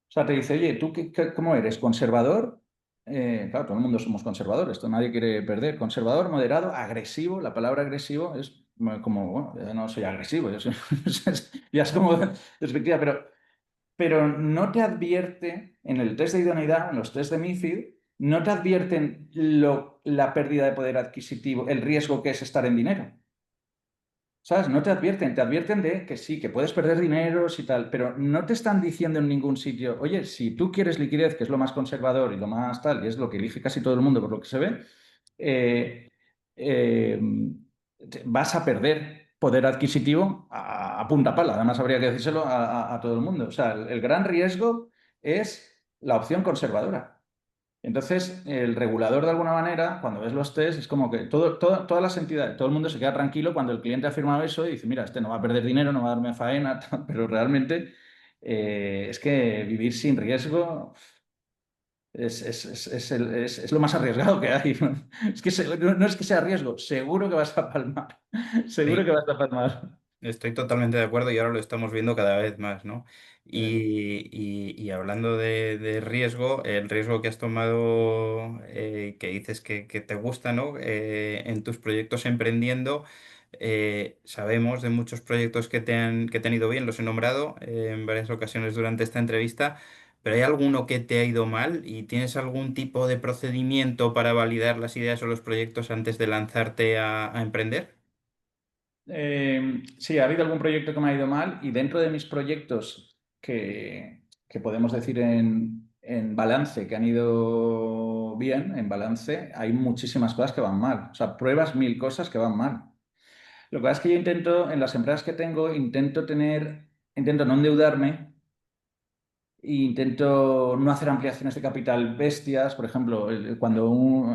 o sea, te dice, oye, ¿tú cómo eres? ¿Conservador? Claro, todo el mundo somos conservadores, nadie quiere perder. Conservador, moderado, agresivo. La palabra agresivo es como, bueno, yo no soy agresivo, ya es como despectiva, pero no te advierte en el test de idoneidad, en los test de MiFID, no te advierten la pérdida de poder adquisitivo, el riesgo que es estar en dinero. ¿Sabes? No te advierten de que sí, que puedes perder dinero y tal, pero no te están diciendo en ningún sitio, oye, si tú quieres liquidez, que es lo más conservador y lo más tal, y es lo que elige casi todo el mundo por lo que se ve, eh, eh, vas a perder poder adquisitivo a punta pala. Además, habría que decírselo a todo el mundo. O sea, el gran riesgo es la opción conservadora. Entonces, el regulador, de alguna manera, cuando ves los test, es como que todas las entidades, todo el mundo se queda tranquilo cuando el cliente ha firmado eso y dice, mira, este no va a perder dinero, no va a darme faena, tal, pero realmente es que vivir sin riesgo es lo más arriesgado que hay. ¿No? Es que no es que sea riesgo, seguro que vas a palmar, seguro Sí, que vas a palmar. estoy totalmente de acuerdo y ahora lo estamos viendo cada vez más, ¿no? Eh, Y hablando de riesgo, el riesgo que has tomado, que dices que te gusta, ¿no? En tus proyectos emprendiendo, sabemos de muchos proyectos que te han ido bien, los he nombrado en varias ocasiones durante esta entrevista, pero ¿hay alguno que te ha ido mal y tienes algún tipo de procedimiento para validar las ideas o los proyectos antes de lanzarte a emprender? sí, ha habido algún proyecto que me ha ido mal y dentro de mis proyectos que podemos decir en balance, que han ido bien, en balance, hay muchísimas cosas que van mal. O sea, pruebas mil cosas que van mal. Lo que pasa es que yo intento, en las empresas que tengo, intento no endeudarme. E intento no hacer ampliaciones de capital bestias. Por ejemplo,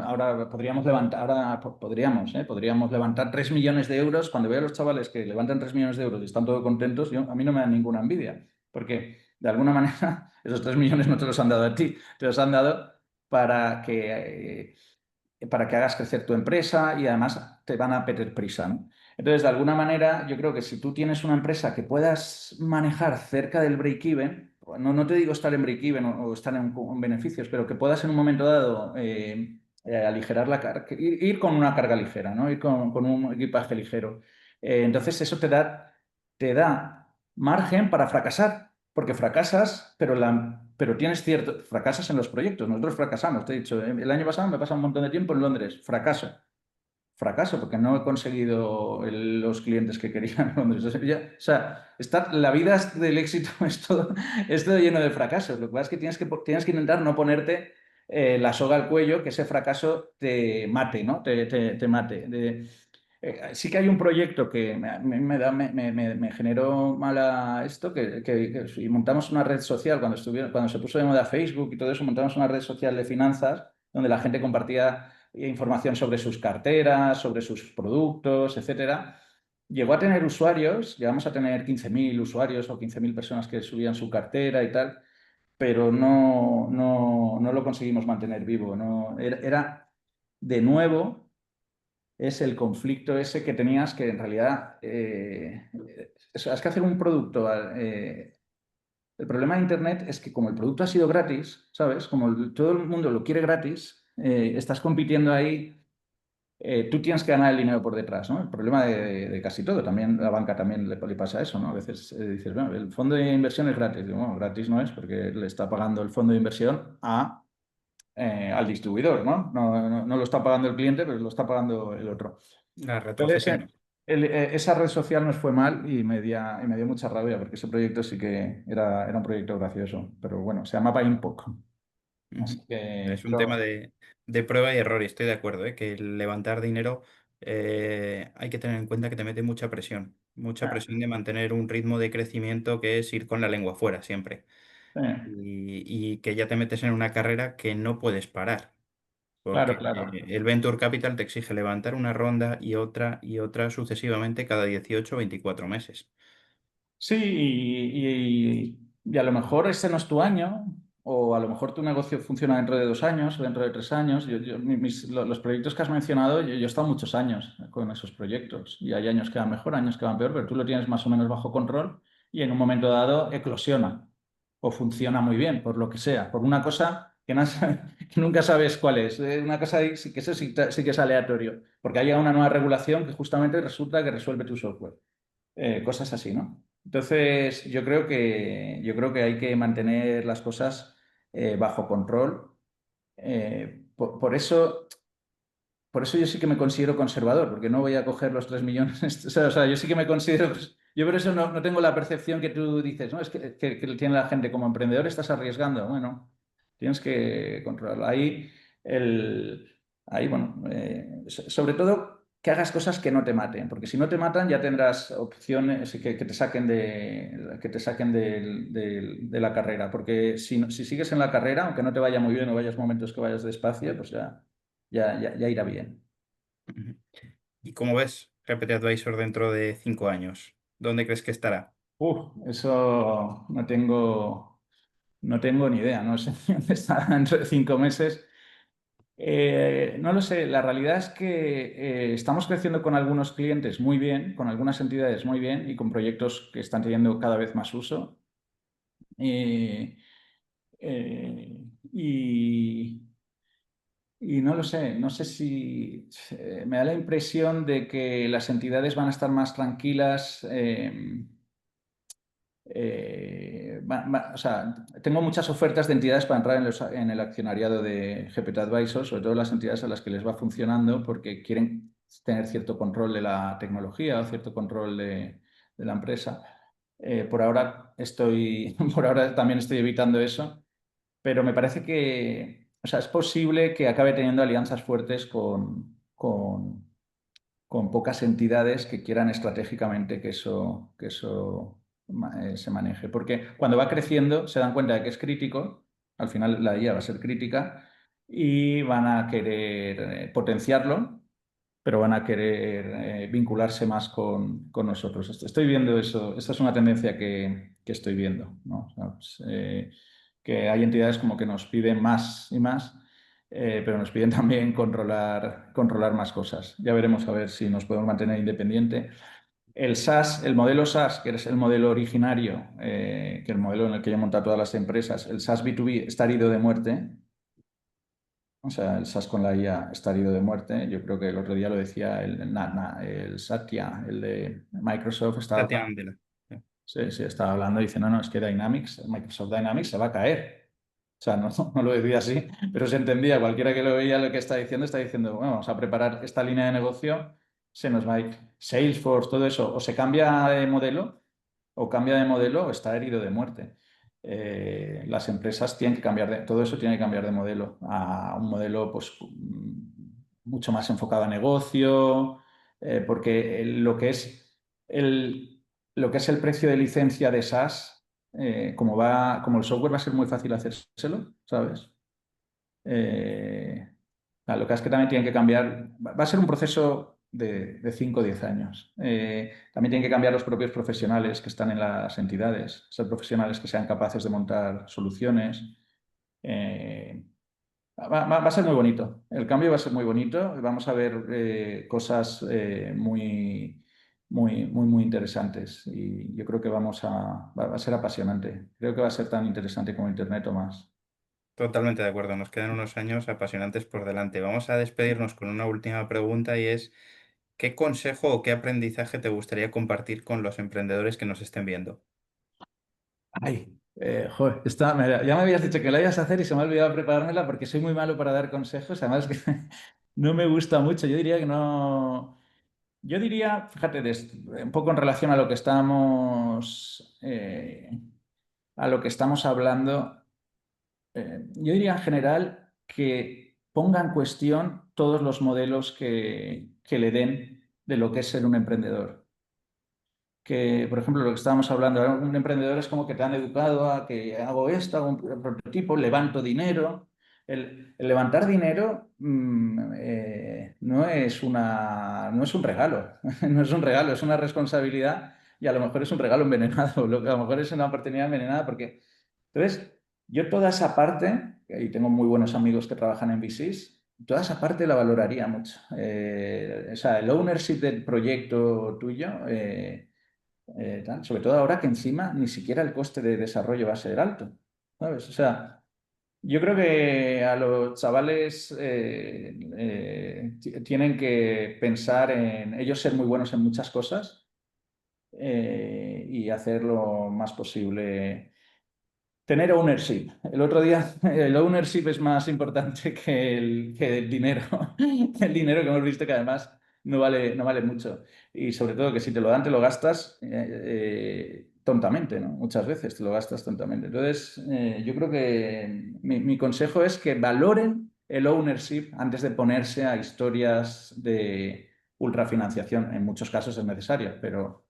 ahora podríamos levantar, podríamos levantar 3 millones de euros. Cuando veo a los chavales que levantan 3 millones de euros y están todos contentos, a mí no me da ninguna envidia. Porque de alguna manera esos 3 millones no te los han dado a ti, te los han dado para para que hagas crecer tu empresa y además te van a pedir prisa, ¿no? Entonces, de alguna manera, yo creo que si tú tienes una empresa que puedas manejar cerca del break-even, no te digo estar en break-even o estar en beneficios, pero que puedas en un momento dado aligerar la carga, ir con una carga ligera, ¿no? Ir con un equipaje ligero. Entonces eso te da margen para fracasar, porque fracasas, pero tienes cierto, fracasas en los proyectos. Nosotros fracasamos, te he dicho, el año pasado me pasa un montón de tiempo en Londres, fracaso, porque no he conseguido los clientes que quería en Londres. O sea, la vida del éxito es todo lleno de fracasos. Lo que pasa es que tienes que intentar no ponerte la soga al cuello, que ese fracaso te mate, ¿no? Te mate. Sí que hay un proyecto que me generó mala esto, y montamos una red social cuando se puso de moda Facebook y todo eso, montamos una red social de finanzas donde la gente compartía información sobre sus carteras, sobre sus productos, etcétera. Llegó a tener usuarios, llegamos a tener 15.000 usuarios o 15.000 personas que subían su cartera y tal, pero no lo conseguimos mantener vivo. No, de nuevo, es el conflicto ese que tenías que en realidad es que hacer un producto. El problema de Internet es que como el producto ha sido gratis, ¿sabes? Como todo el mundo lo quiere gratis, estás compitiendo ahí, tú tienes que ganar el dinero por detrás, ¿no? El problema de casi todo, también la banca también le pasa eso, ¿no? A veces dices, bueno, el fondo de inversión es gratis. Digo, bueno, gratis no es porque le está pagando el fondo de inversión al distribuidor, ¿no? No lo está pagando el cliente, pero lo está pagando el otro. La Entonces, retrocesiones. esa red social nos fue mal y me dio mucha rabia porque ese proyecto sí que era un proyecto gracioso, pero bueno, se llamaba Inpoc. Así Ujú. que, Es un tema de prueba y error, y estoy de acuerdo, ¿eh? Que el levantar dinero hay que tener en cuenta que te mete mucha ah, presión de mantener un ritmo de crecimiento que es ir con la lengua fuera siempre, eh, y que ya te metes en una carrera que no puedes parar, claro, porque claro. el Venture Capital te exige levantar una ronda y otra sucesivamente cada 18 o 24 meses. Sí, y a lo mejor ese no es tu año, o a lo mejor tu negocio funciona dentro de 2 años o dentro de 3 años. Los proyectos que has mencionado, yo he estado muchos años con esos proyectos y hay años que van mejor, años que van peor, pero tú lo tienes más o menos bajo control y en un momento dado eclosiona o funciona muy bien, por lo que sea, por una cosa que, que nunca sabes cuál es. Una cosa que eso sí que es aleatorio, porque hay una nueva regulación que justamente resulta que resuelve tu software. Cosas así, ¿no? Entonces, yo creo que hay que mantener las cosas bajo control. Por eso yo sí que me considero conservador, porque no voy a coger los 3 millones. O sea, yo sí que me considero. Yo por eso no tengo la percepción que tú dices, ¿no? Es que tiene la gente como emprendedor, estás arriesgando. Bueno, tienes que controlarlo. Ahí bueno, sobre todo que hagas cosas que no te maten, porque si no te matan ya tendrás opciones que te saquen de la carrera, porque si sigues en la carrera, aunque no te vaya muy bien o vayas momentos que vayas despacio, pues ya irá bien. Ujú. ¿Y cómo ves GPT Advisor dentro de 5 años? ¿Dónde crees que estará? Eso no tengo ni idea, no sé dónde estará dentro de 5 meses. No lo sé, la realidad es que estamos creciendo con algunos clientes muy bien, con algunas entidades muy bien y con proyectos que están teniendo cada vez más uso. Eh, y, y no lo sé, no sé si me da la impresión de que las entidades van a estar más tranquilas. O sea, tengo muchas ofertas de entidades para entrar en el accionariado de GPT Advisor, sobre todo las entidades a las que les va funcionando porque quieren tener cierto control de la tecnología o cierto control de la empresa. Por ahora por ahora también estoy evitando eso, pero me parece que, o sea, es posible que acabe teniendo alianzas fuertes con pocas entidades que quieran estratégicamente que eso se maneje. Porque cuando va creciendo se dan cuenta de que es crítico, al final la IA va a ser crítica y van a querer potenciarlo, pero van a querer vincularse más con nosotros. Estoy viendo eso, esta es una tendencia que estoy viendo, ¿no? O sea, pues, que hay entidades como que nos piden más y más, pero nos piden también controlar más cosas. Ya veremos a ver si nos podemos mantener independiente. El SaaS, el modelo SaaS, que es el modelo originario, que es el modelo en el que yo he montado todas las empresas, el SaaS B2B está herido de muerte. O sea, el SaaS con la IA está herido de muerte. Yo creo que el otro día lo decía el Satya, el de Microsoft, Satya Nadella. sí, sí, estaba hablando y dice, no, no, es que Dynamics, Microsoft Dynamics se va a caer. O sea, no, no lo decía así, pero se entendía. Cualquiera que lo veía lo que está diciendo, bueno, vamos a preparar esta línea de negocio, se nos va a ir. Salesforce, todo eso, o se cambia de modelo, o cambia de modelo, o está herido de muerte. Las empresas tienen que cambiar todo eso tiene que cambiar de modelo a un modelo pues mucho más enfocado a negocio, porque el, lo que es el precio de licencia de SaaS, como el software va a ser muy fácil hacérselo, ¿sabes? Lo que es que también tienen que cambiar, va a ser un proceso de 5 o 10 años. También tienen que cambiar los propios profesionales que están en las entidades, ser profesionales que sean capaces de montar soluciones. Eh, va a ser muy bonito, el cambio va a ser muy bonito, vamos a ver cosas muy interesantes y yo creo que va a ser apasionante. Creo que va a ser tan interesante como Internet o más. Totalmente de acuerdo, nos quedan unos años apasionantes por delante. Vamos a despedirnos con una última pregunta y es, ¿qué consejo o qué aprendizaje te gustaría compartir con los emprendedores que nos estén viendo? Ay, joder, ya me habías dicho que la ibas a hacer y se me ha olvidado preparármela porque soy muy malo para dar consejos. Además, que no me gusta mucho. Yo diría que no. Yo diría, fíjate, un poco en relación a lo que estamos hablando, yo diría en general que ponga en cuestión todos los modelos que le den de lo que es ser un emprendedor que, por ejemplo, lo que estábamos hablando, ahora un emprendedor es como que te han educado a que hago esto, hago un prototipo, levanto dinero. El levantar dinero no es un regalo, no es un regalo, es una responsabilidad y a lo mejor es un regalo envenenado, a lo mejor es una oportunidad envenenada porque, entonces, yo toda esa parte, y tengo muy buenos amigos que trabajan en VCs, toda esa parte la valoraría mucho. O sea, el ownership del proyecto tuyo. Sobre todo ahora que encima ni siquiera el coste de desarrollo va a ser alto, ¿sabes? O sea, yo creo que a los chavales tienen que pensar en ellos ser muy buenos en muchas cosas y hacer lo más posible. Tener ownership. El otro día, el ownership es más importante que el dinero. El dinero que hemos visto que además no vale mucho. Y sobre todo que si te lo dan, te lo gastas tontamente, ¿no? Muchas veces te lo gastas tontamente. Entonces, yo creo que mi consejo es que valoren el ownership antes de ponerse a historias de ultrafinanciación. En muchos casos es necesaria, pero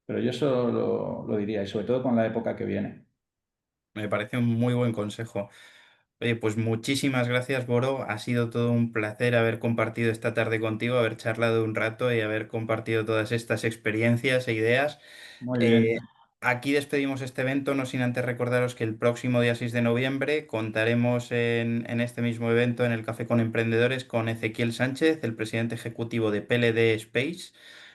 yo eso lo diría, y sobre todo con la época que viene. Me parece un muy buen consejo. Oye, pues muchísimas gracias, Boro. Ha sido todo un placer haber compartido esta tarde contigo, haber charlado un rato y haber compartido todas estas experiencias e ideas. Muy bien. Eh, Aquí despedimos este evento, no sin antes recordaros que el próximo día 6 de noviembre contaremos en este mismo evento, en el Café con Emprendedores, con Ezequiel Sánchez, el presidente ejecutivo de PLD Space,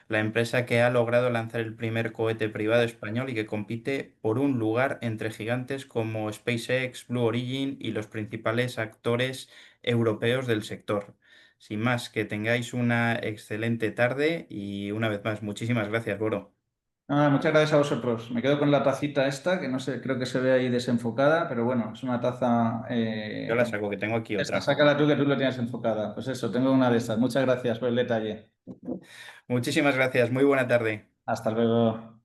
la empresa que ha logrado lanzar el primer cohete privado español y que compite por un lugar entre gigantes como SpaceX, Blue Origin y los principales actores europeos del sector. Sin más, que tengáis una excelente tarde y una vez más, muchísimas gracias, Boro. Nada, muchas gracias a vosotros. Me quedo con la tacita esta, que no sé, creo que se ve ahí desenfocada, pero bueno, es una taza. Yo la saco, que tengo aquí Esta, otra. sácala tú que tú lo tienes enfocada. Pues eso, tengo una de estas. Muchas gracias por el detalle. Muchísimas gracias, muy buena tarde. Hasta luego.